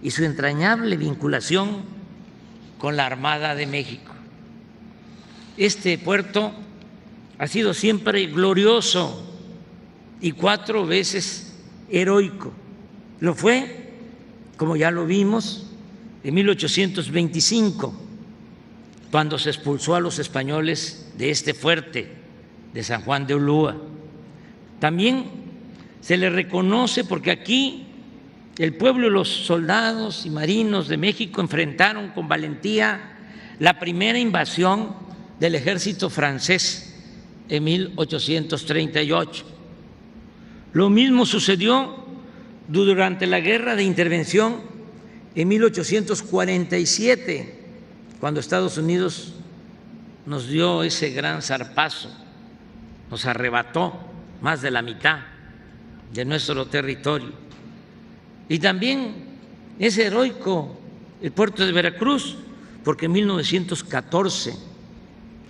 y su entrañable vinculación con la Armada de México. Este puerto ha sido siempre glorioso y 4 veces heroico. Lo fue, como ya lo vimos, en 1825, cuando se expulsó a los españoles de este fuerte de San Juan de Ulúa. También se le reconoce porque aquí el pueblo y los soldados y marinos de México enfrentaron con valentía la primera invasión del ejército francés en 1838. Lo mismo sucedió durante la Guerra de Intervención en 1847, cuando Estados Unidos nos dio ese gran zarpazo, nos arrebató más de la mitad de nuestro territorio. Y también es heroico el puerto de Veracruz, porque en 1914,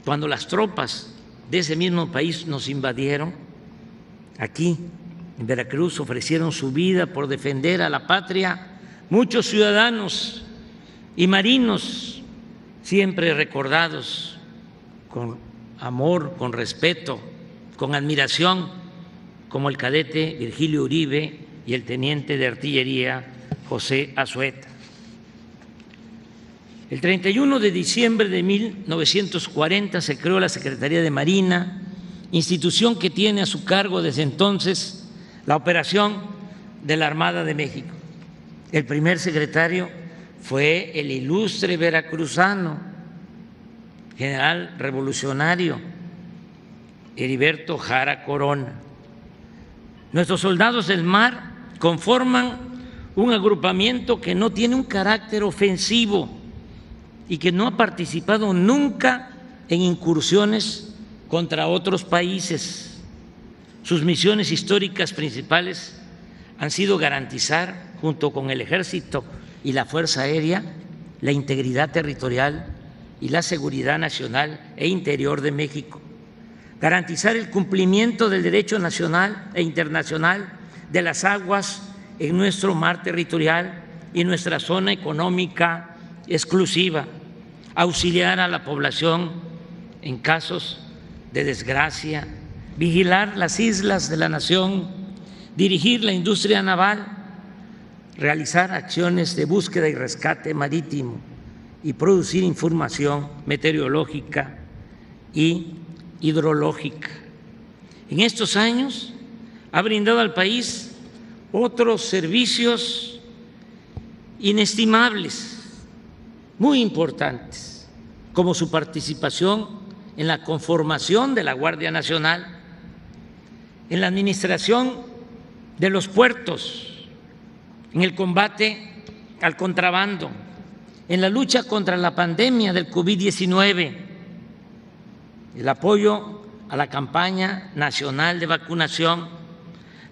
cuando las tropas de ese mismo país nos invadieron, aquí en Veracruz ofrecieron su vida por defender a la patria muchos ciudadanos y marinos, siempre recordados con amor, con respeto, con admiración, como el cadete Virgilio Uribe y el teniente de artillería José Azueta. El 31 de diciembre de 1940 se creó la Secretaría de Marina institución que tiene a su cargo desde entonces la operación de la Armada de México. El primer secretario fue el ilustre veracruzano, general revolucionario Heriberto Jara Corona. Nuestros soldados del mar conforman un agrupamiento que no tiene un carácter ofensivo y que no ha participado nunca en incursiones contra otros países. Sus misiones históricas principales han sido garantizar, junto con el Ejército y la Fuerza Aérea, la integridad territorial y la seguridad nacional e interior de México, garantizar el cumplimiento del derecho nacional e internacional de las aguas en nuestro mar territorial y nuestra zona económica exclusiva, auxiliar a la población en casos de desgracia, vigilar las islas de la nación, dirigir la industria naval, realizar acciones de búsqueda y rescate marítimo y producir información meteorológica y hidrológica. En estos años ha brindado al país otros servicios inestimables, muy importantes, como su participación en la conformación de la Guardia Nacional, en la administración de los puertos, en el combate al contrabando, en la lucha contra la pandemia del COVID-19, el apoyo a la campaña nacional de vacunación,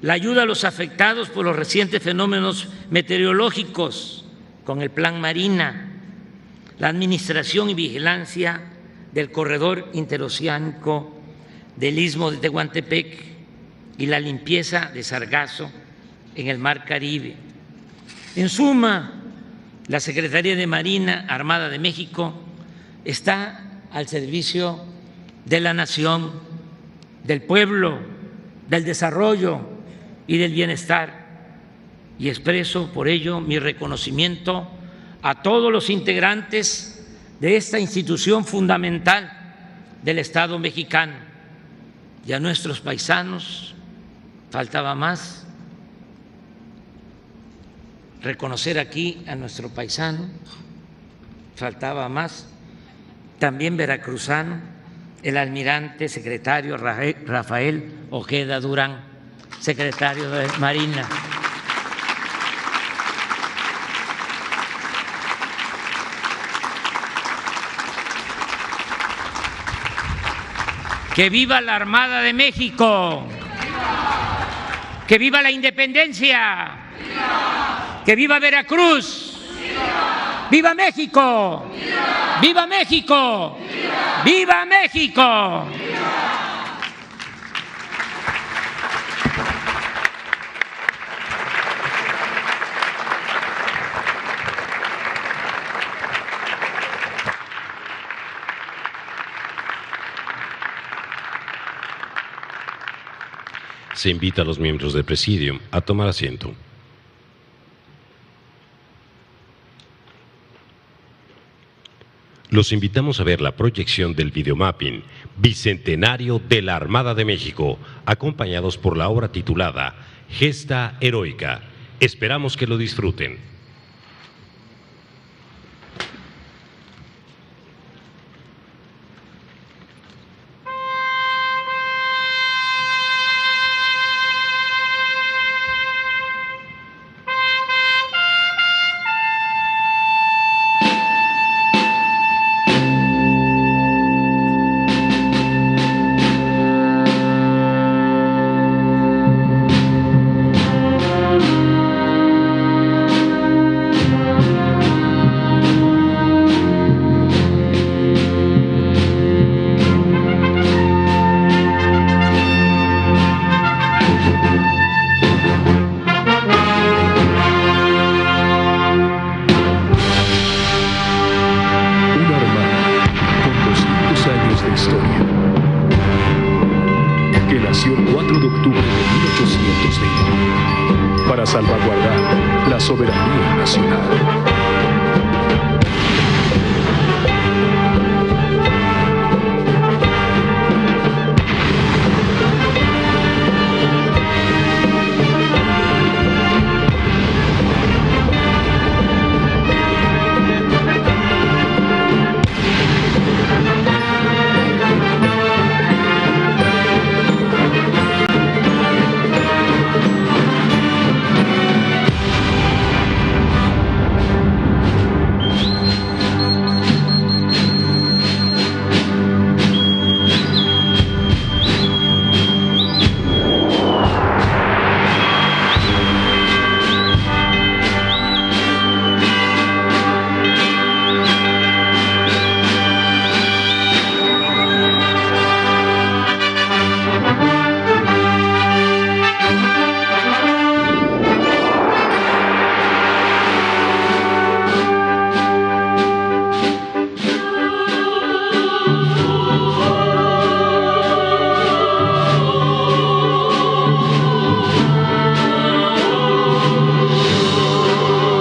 la ayuda a los afectados por los recientes fenómenos meteorológicos con el Plan Marina, la administración y vigilancia del corredor interoceánico del Istmo de Tehuantepec y la limpieza de sargazo en el Mar Caribe. En suma, la Secretaría de Marina Armada de México está al servicio de la nación, del pueblo, del desarrollo y del bienestar, y expreso por ello mi reconocimiento a todos los integrantes de esta institución fundamental del Estado mexicano y a nuestros paisanos. Faltaba más reconocer aquí a nuestro paisano, faltaba más, también veracruzano, el almirante secretario Rafael Ojeda Durán, secretario de Marina. ¡Que viva la Armada de México! ¡Que viva la independencia! ¡Que viva Veracruz! ¡Viva México! ¡Viva México! ¡Viva México! Se invita a los miembros del Presidium a tomar asiento. Los invitamos a ver la proyección del videomapping Bicentenario de la Armada de México, acompañados por la obra titulada Gesta Heroica. Esperamos que lo disfruten. nació el 4 de octubre de 1820 para salvaguardar la soberanía nacional.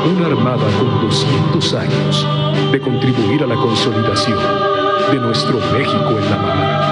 Una armada con 200 años de contribuir a la consolidación de nuestro México en la mar.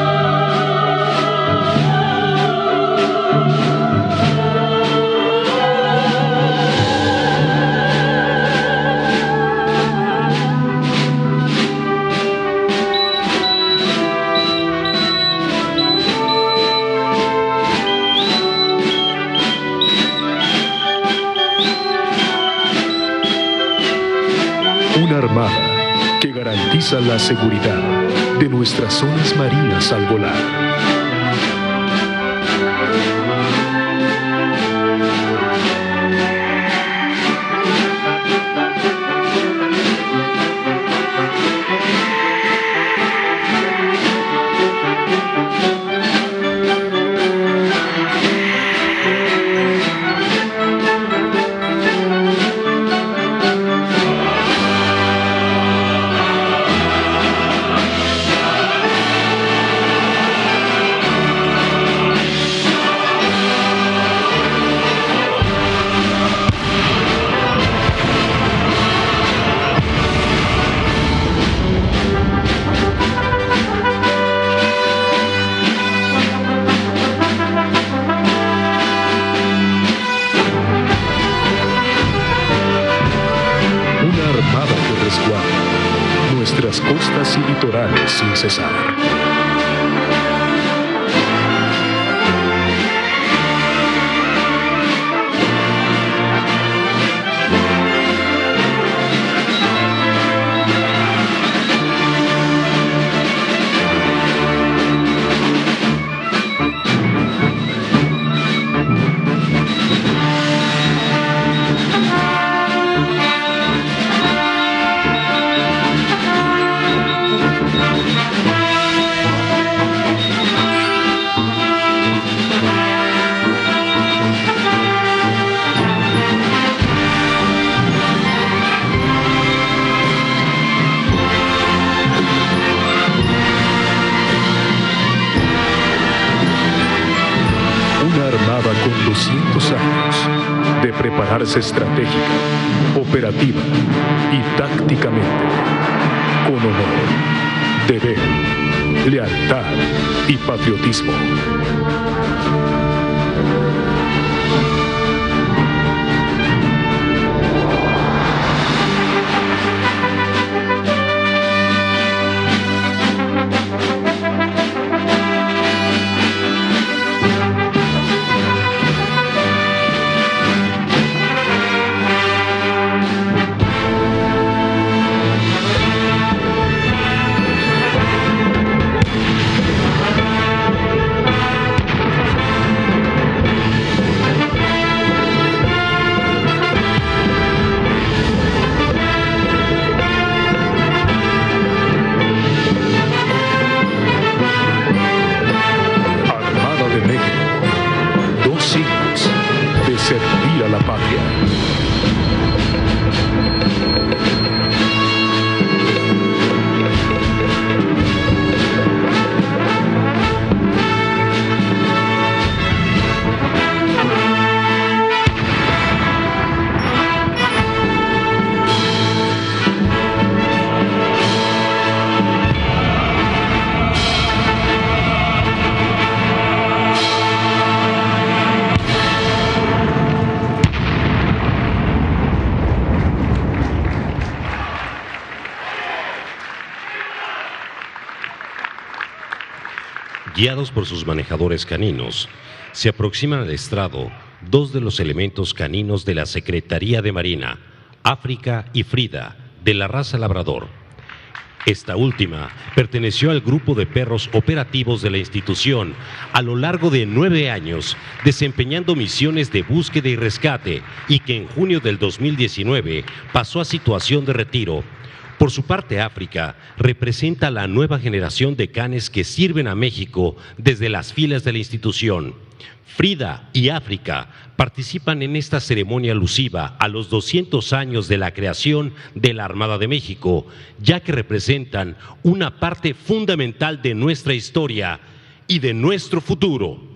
Una armada que garantiza la seguridad de nuestras zonas marinas al volar. Nuestras costas y litorales sin cesar. Con 200 años de prepararse estratégica, operativa y tácticamente, con honor, deber, lealtad y patriotismo. Servir a la patria. Guiados por sus manejadores caninos, se aproximan al estrado dos de los elementos caninos de la Secretaría de Marina, África y Frida, de la raza labrador. Esta última perteneció al grupo de perros operativos de la institución a lo largo de 9 años, desempeñando misiones de búsqueda y rescate, y que en junio del 2019 pasó a situación de retiro. Por su parte, África representa la nueva generación de canes que sirven a México desde las filas de la institución. Frida y África participan en esta ceremonia alusiva a los 200 años de la creación de la Armada de México, ya que representan una parte fundamental de nuestra historia y de nuestro futuro.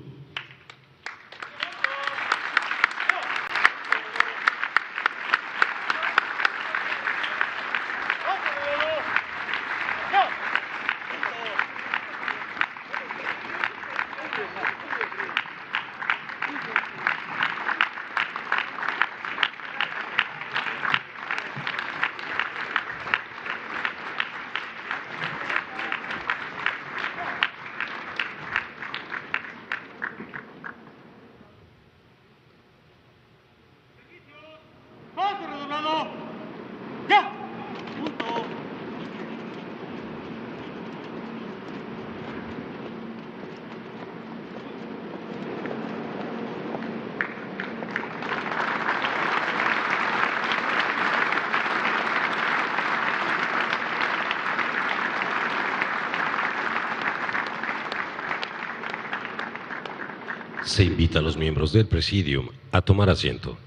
Preparado. ¡Ya! Punto. Se invita a los miembros del Presidium a tomar asiento.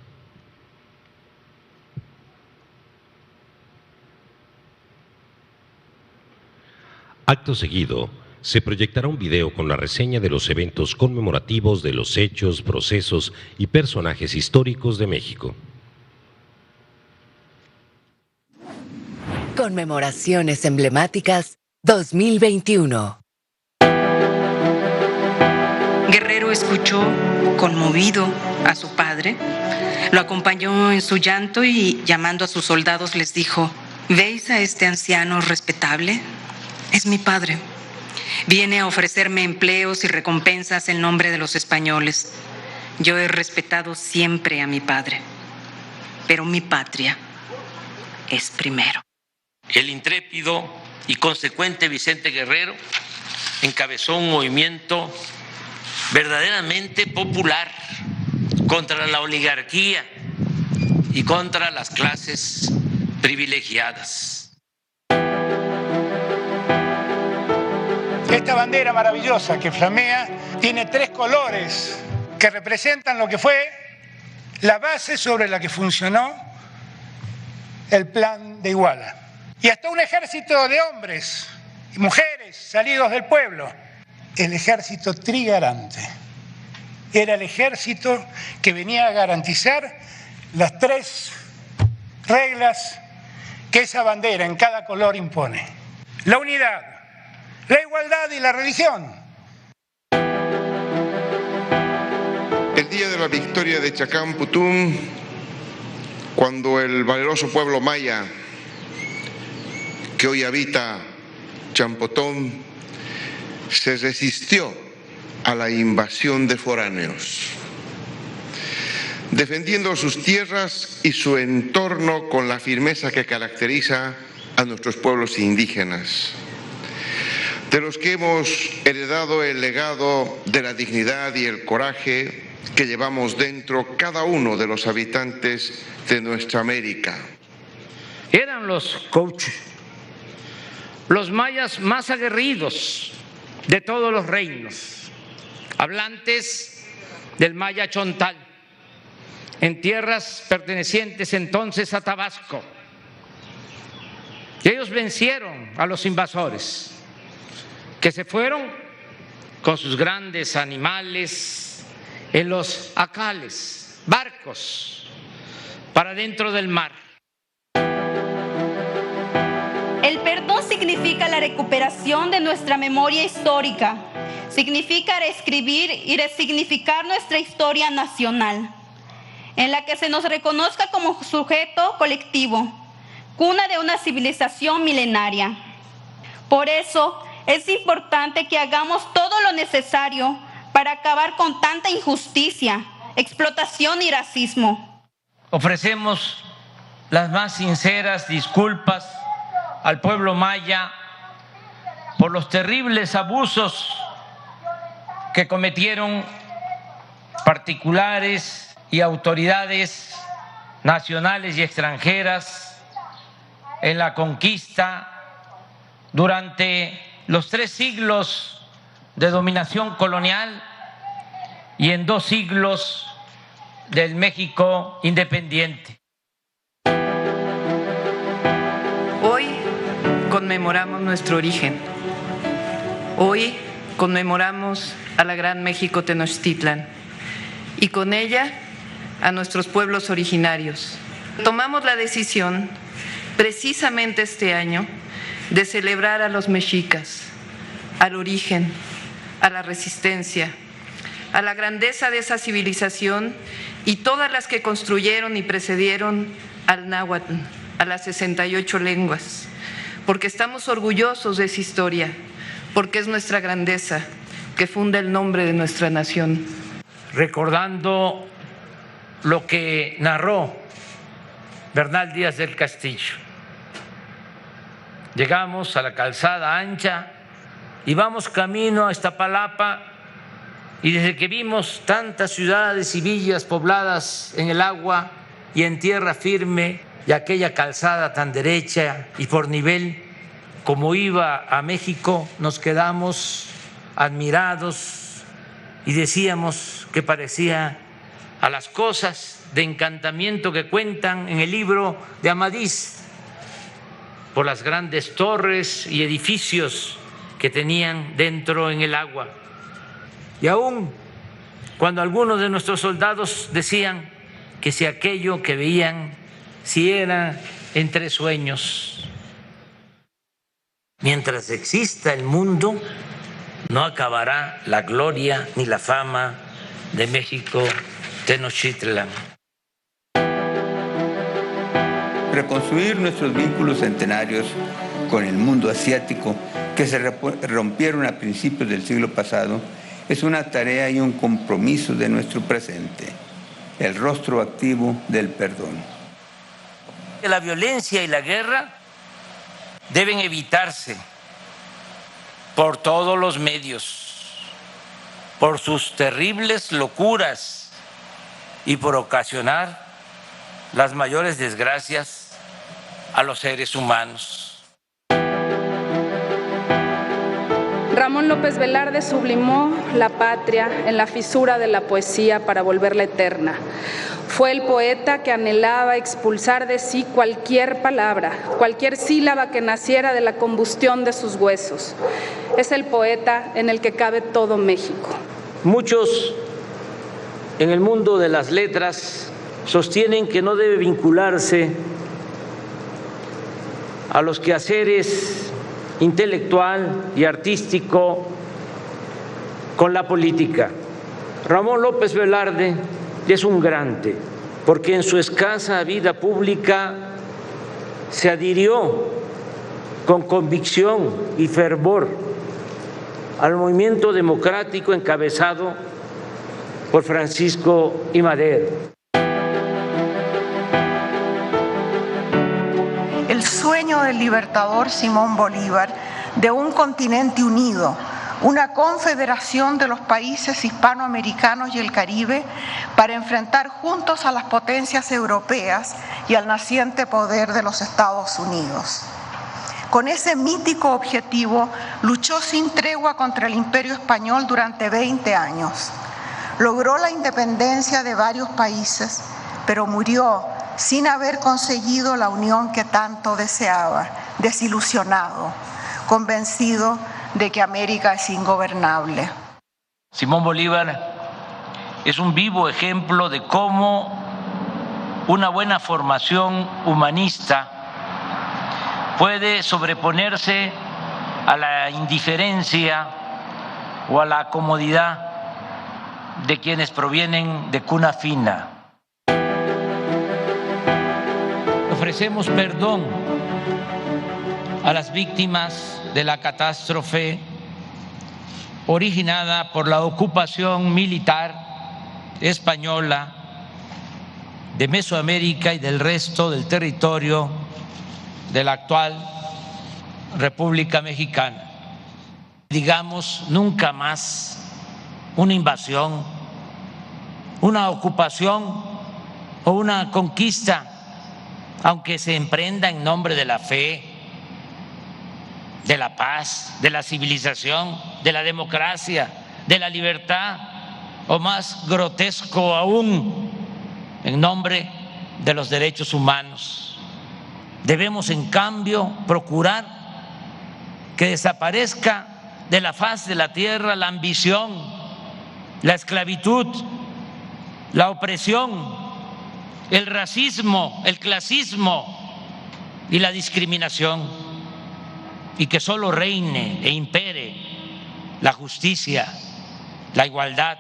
Acto seguido, se proyectará un video con la reseña de los eventos conmemorativos de los hechos, procesos y personajes históricos de México. Conmemoraciones emblemáticas 2021. Guerrero escuchó, conmovido, a su padre, lo acompañó en su llanto y, llamando a sus soldados, les dijo: ¿veis a este anciano respetable? Es mi padre. Viene a ofrecerme empleos y recompensas en nombre de los españoles. Yo he respetado siempre a mi padre, pero mi patria es primero. El intrépido y consecuente Vicente Guerrero encabezó un movimiento verdaderamente popular contra la oligarquía y contra las clases privilegiadas. Esta bandera maravillosa que flamea tiene 3 colores que representan lo que fue la base sobre la que funcionó el Plan de Iguala. Y hasta un ejército de hombres y mujeres salidos del pueblo, el ejército trigarante. Era el ejército que venía a garantizar las 3 reglas que esa bandera en cada color impone: la unidad, la igualdad y la religión. El día de la victoria de Chacán-Putum, cuando el valeroso pueblo maya que hoy habita Champotón se resistió a la invasión de foráneos, defendiendo sus tierras y su entorno con la firmeza que caracteriza a nuestros pueblos indígenas, de los que hemos heredado el legado de la dignidad y el coraje que llevamos dentro cada uno de los habitantes de nuestra América. Eran los coaches, los mayas más aguerridos de todos los reinos, hablantes del maya chontal, en tierras pertenecientes entonces a Tabasco. Ellos vencieron a los invasores, que se fueron con sus grandes animales en los acales, barcos, para dentro del mar. El perdón significa la recuperación de nuestra memoria histórica, significa reescribir y resignificar nuestra historia nacional, en la que se nos reconozca como sujeto colectivo, cuna de una civilización milenaria. Por eso es importante que hagamos todo lo necesario para acabar con tanta injusticia, explotación y racismo. Ofrecemos las más sinceras disculpas al pueblo maya por los terribles abusos que cometieron particulares y autoridades nacionales y extranjeras en la conquista durante los 3 siglos de dominación colonial y en 2 siglos del México independiente. Hoy conmemoramos nuestro origen. Hoy conmemoramos a la Gran México Tenochtitlan y con ella a nuestros pueblos originarios. Tomamos la decisión, precisamente este año, de celebrar a los mexicas, al origen, a la resistencia, a la grandeza de esa civilización y todas las que construyeron y precedieron al náhuatl, a las 68 lenguas, porque estamos orgullosos de esa historia, porque es nuestra grandeza que funda el nombre de nuestra nación. Recordando lo que narró Bernal Díaz del Castillo. Llegamos a la calzada ancha y vamos camino a Iztapalapa, y desde que vimos tantas ciudades y villas pobladas en el agua y en tierra firme, y aquella calzada tan derecha y por nivel como iba a México, nos quedamos admirados y decíamos que parecía a las cosas de encantamiento que cuentan en el libro de Amadís, por las grandes torres y edificios que tenían dentro en el agua. Y aún cuando algunos de nuestros soldados decían que si aquello que veían, si era entre sueños. Mientras exista el mundo, no acabará la gloria ni la fama de México Tenochtitlan. Reconstruir nuestros vínculos centenarios con el mundo asiático que se rompieron a principios del siglo pasado es una tarea y un compromiso de nuestro presente, el rostro activo del perdón. La violencia y la guerra deben evitarse por todos los medios, por sus terribles locuras y por ocasionar las mayores desgracias a los seres humanos. Ramón López Velarde sublimó la patria en la fisura de la poesía para volverla eterna. Fue el poeta que anhelaba expulsar de sí cualquier palabra, cualquier sílaba que naciera de la combustión de sus huesos. Es el poeta en el que cabe todo México. Muchos en el mundo de las letras sostienen que no debe vincularse a los quehaceres intelectual y artístico con la política. Ramón López Velarde es un grande, porque en su escasa vida pública se adhirió con convicción y fervor al movimiento democrático encabezado por Francisco I. Madero. El sueño del libertador Simón Bolívar de un continente unido, una confederación de los países hispanoamericanos y el Caribe para enfrentar juntos a las potencias europeas y al naciente poder de los Estados Unidos. Con ese mítico objetivo luchó sin tregua contra el Imperio Español durante 20 años. Logró la independencia de varios países, pero murió sin haber conseguido la unión que tanto deseaba, desilusionado, convencido de que América es ingobernable. Simón Bolívar es un vivo ejemplo de cómo una buena formación humanista puede sobreponerse a la indiferencia o a la comodidad de quienes provienen de cuna fina. Ofrecemos perdón a las víctimas de la catástrofe originada por la ocupación militar española de Mesoamérica y del resto del territorio de la actual República Mexicana. Digamos, nunca más una invasión, una ocupación o una conquista, aunque se emprenda en nombre de la fe, de la paz, de la civilización, de la democracia, de la libertad, o más grotesco aún, en nombre de los derechos humanos. Debemos, en cambio, procurar que desaparezca de la faz de la tierra la ambición, la esclavitud, la opresión, el racismo, el clasismo y la discriminación, y que solo reine e impere la justicia, la igualdad,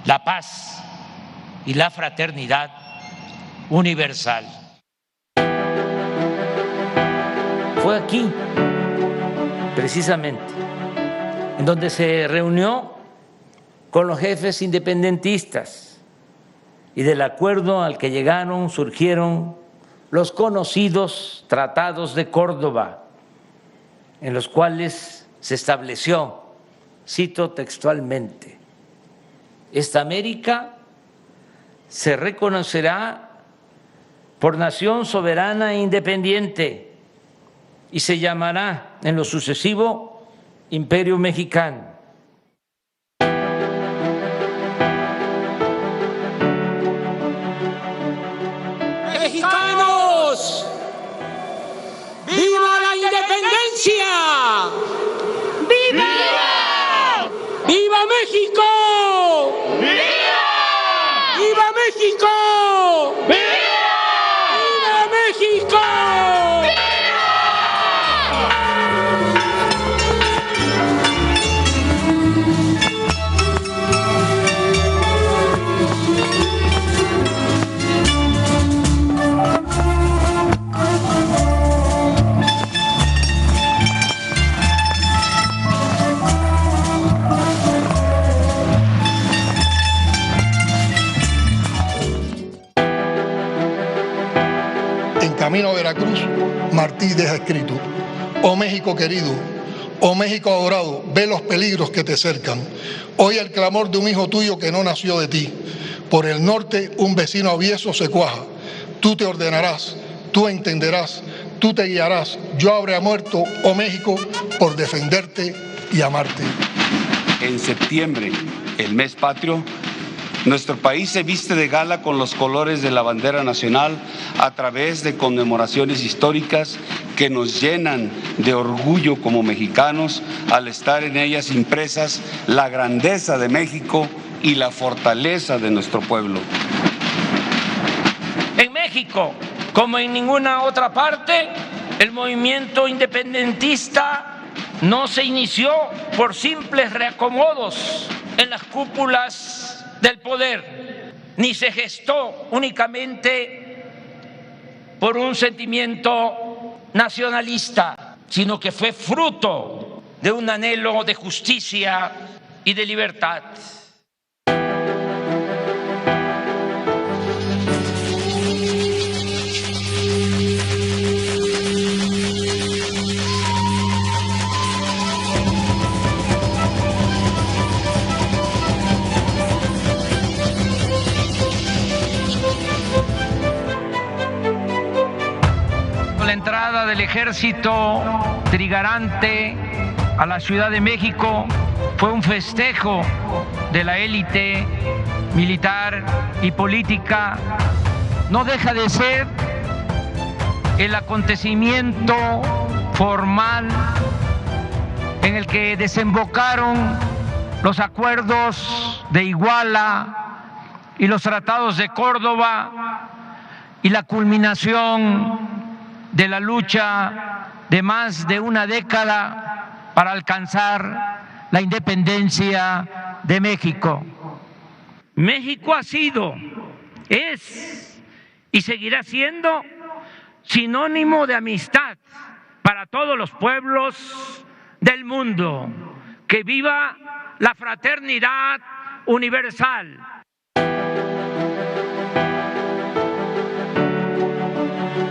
la paz y la fraternidad universal. Fue aquí, precisamente, en donde se reunió con los jefes independentistas, y del acuerdo al que llegaron surgieron los conocidos tratados de Córdoba, en los cuales se estableció, cito textualmente, esta América se reconocerá por nación soberana e independiente y se llamará en lo sucesivo Imperio Mexicano. ¡Mexicanos! ¡Viva la independencia! ¡Viva! ¡Viva México! ¡Viva! ¡Viva México! ¡Viva! ¡Viva México! Camino a Veracruz, Martí deja escrito: oh México querido, oh México adorado, ve los peligros que te cercan. Oye el clamor de un hijo tuyo que no nació de ti. Por el norte un vecino avieso se cuaja. Tú te ordenarás, tú entenderás, tú te guiarás. Yo habré muerto, oh México, por defenderte y amarte. En septiembre, el mes patrio, nuestro país se viste de gala con los colores de la bandera nacional a través de conmemoraciones históricas que nos llenan de orgullo como mexicanos al estar en ellas impresas la grandeza de México y la fortaleza de nuestro pueblo. En México, como en ninguna otra parte, el movimiento independentista no se inició por simples reacomodos en las cúpulas del poder, ni se gestó únicamente por un sentimiento nacionalista, sino que fue fruto de un anhelo de justicia y de libertad. La entrada del ejército trigarante a la Ciudad de México fue un festejo de la élite militar y política. No deja de ser el acontecimiento formal en el que desembocaron los acuerdos de Iguala y los tratados de Córdoba y la culminación de la lucha de más de una década para alcanzar la independencia de México. México ha sido, es y seguirá siendo sinónimo de amistad para todos los pueblos del mundo. ¡Que viva la fraternidad universal!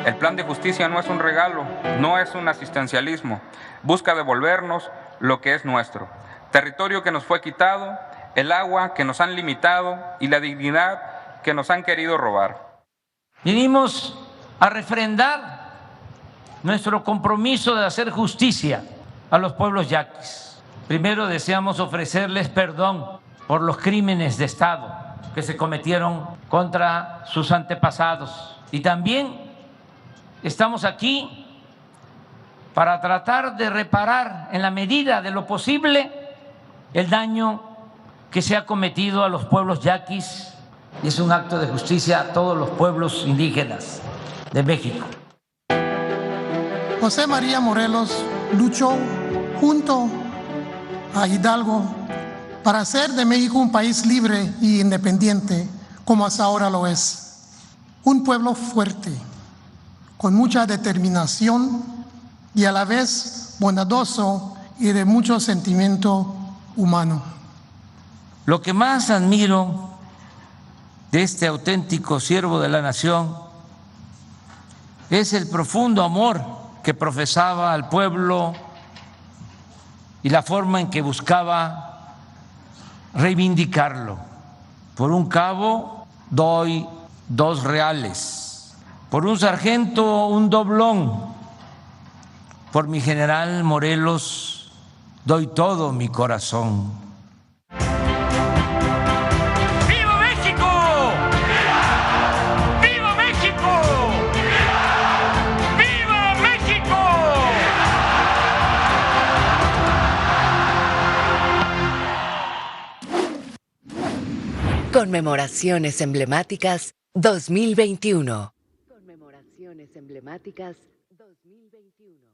El plan de justicia no es un regalo, no es un asistencialismo. Busca devolvernos lo que es nuestro. Territorio que nos fue quitado, el agua que nos han limitado y la dignidad que nos han querido robar. Vinimos a refrendar nuestro compromiso de hacer justicia a los pueblos yaquis. Primero deseamos ofrecerles perdón por los crímenes de Estado que se cometieron contra sus antepasados. Y también estamos aquí para tratar de reparar en la medida de lo posible el daño que se ha cometido a los pueblos yaquis, y es un acto de justicia a todos los pueblos indígenas de México. José María Morelos luchó junto a Hidalgo para hacer de México un país libre e independiente como hasta ahora lo es. Un pueblo fuerte, con mucha determinación y a la vez bondadoso y de mucho sentimiento humano. Lo que más admiro de este auténtico siervo de la nación es el profundo amor que profesaba al pueblo y la forma en que buscaba reivindicarlo. Por un cabo doy 2 reales, por un sargento un doblón, por mi general Morelos doy todo mi corazón. ¡Viva México! ¡Viva! ¡Viva México! ¡Viva! ¡Viva México! Conmemoraciones emblemáticas 2021. Conmemoraciones emblemáticas 2021.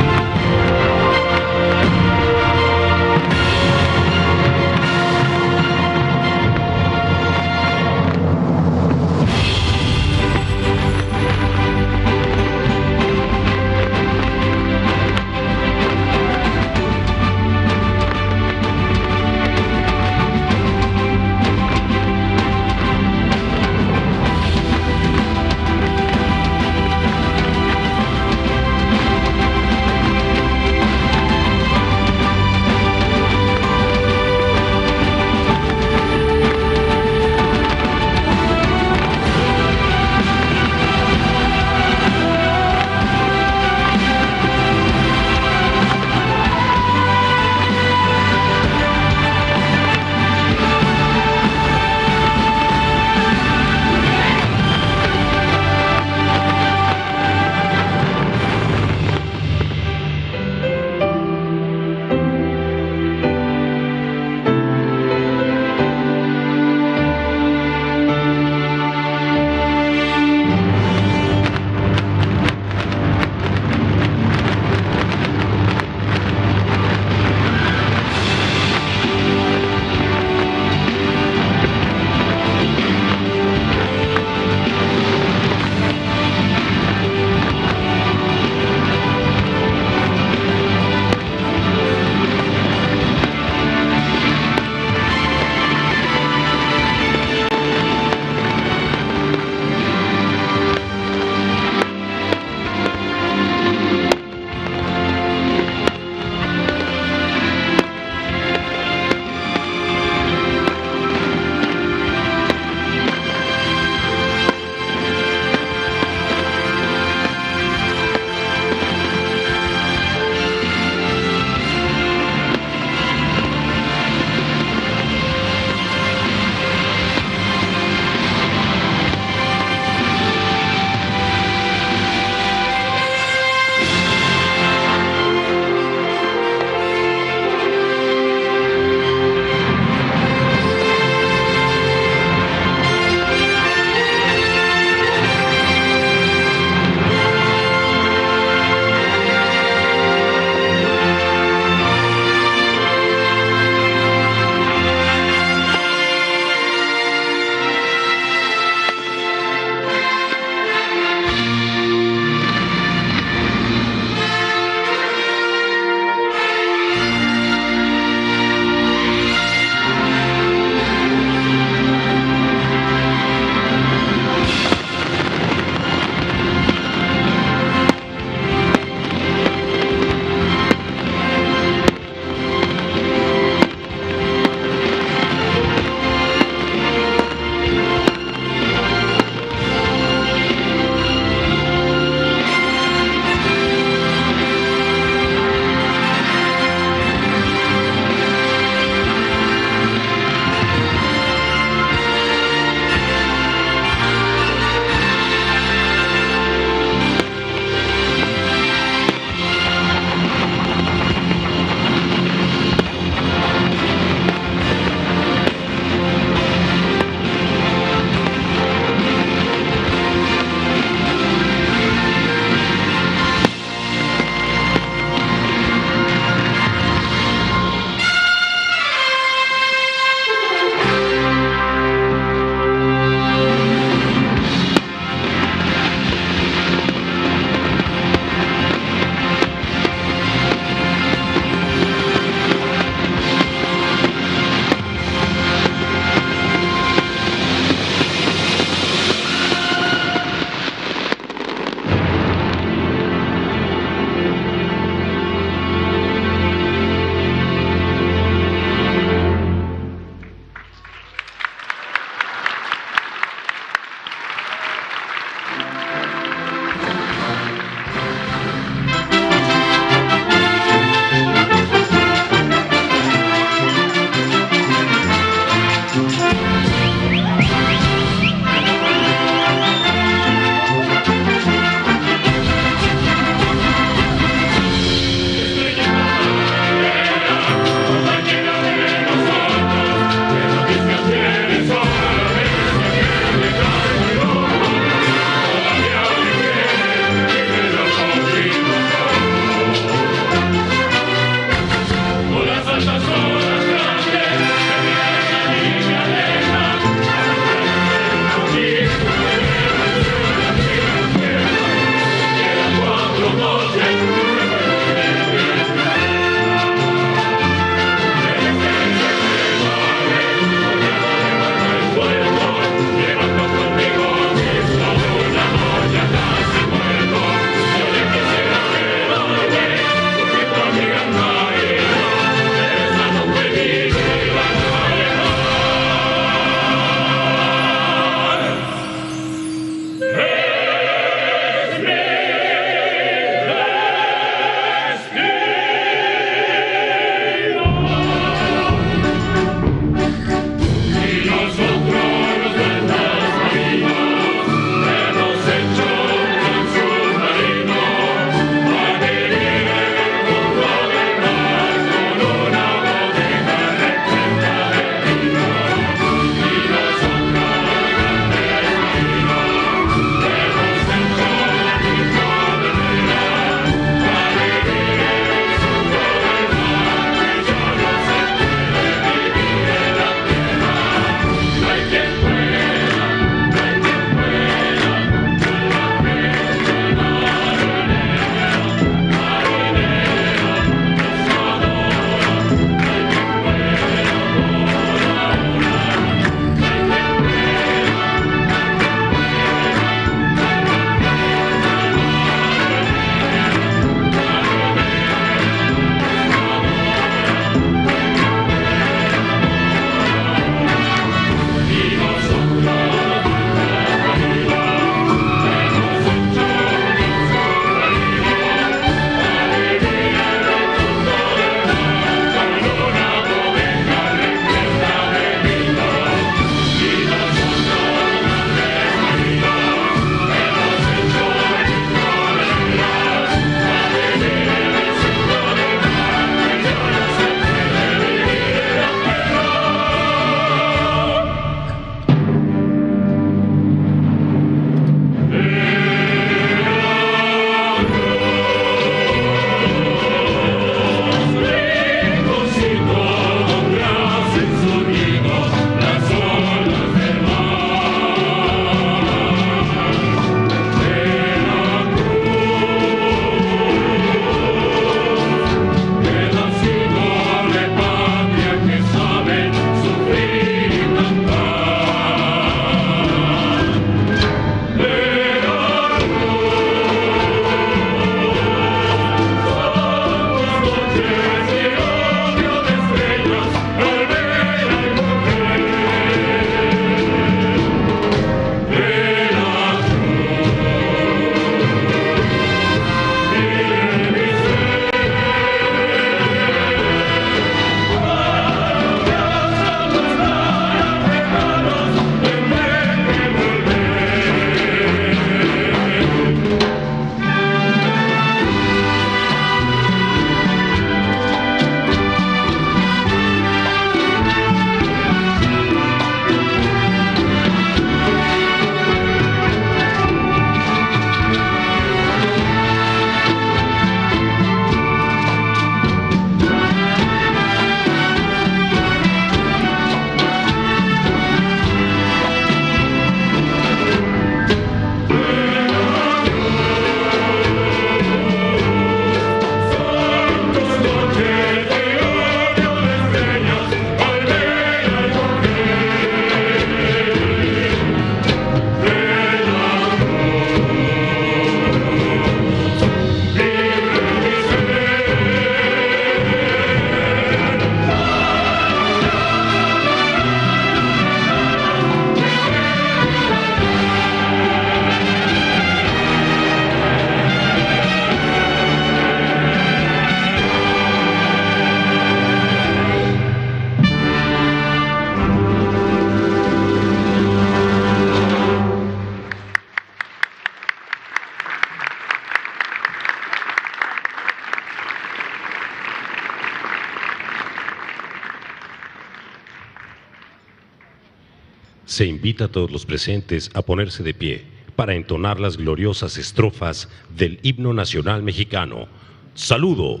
Se invita a todos los presentes a ponerse de pie para entonar las gloriosas estrofas del himno nacional mexicano. ¡Saludo!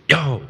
¡Yao!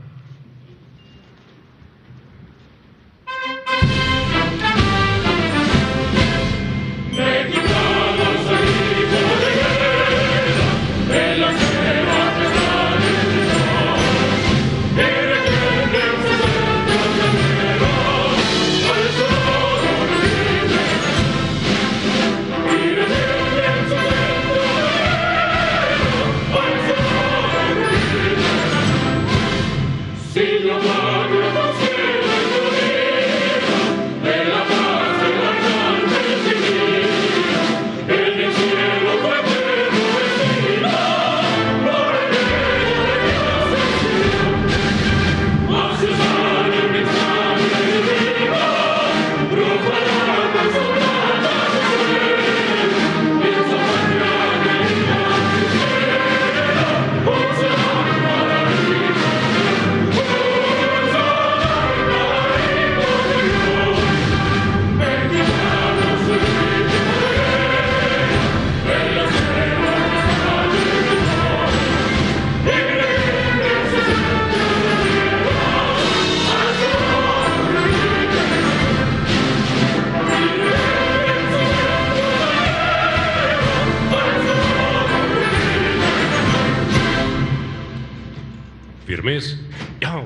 Firmes. ¡Yao!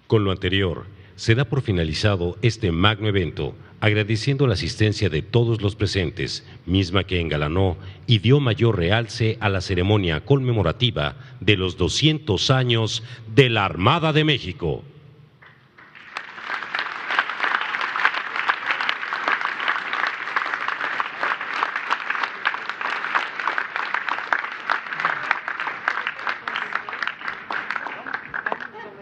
Con lo anterior, se da por finalizado este magno evento, agradeciendo la asistencia de todos los presentes, misma que engalanó y dio mayor realce a la ceremonia conmemorativa de los 200 años de la Armada de México.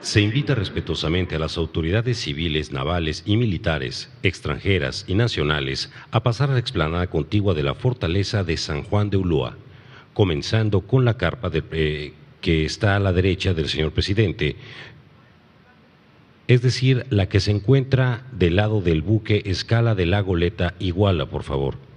Se invita respetuosamente a las autoridades civiles, navales y militares, extranjeras y nacionales, a pasar a la explanada contigua de la fortaleza de San Juan de Ulúa, comenzando con la carpa que está a la derecha del señor presidente, es decir, la que se encuentra del lado del buque Escala de la Goleta Iguala, por favor.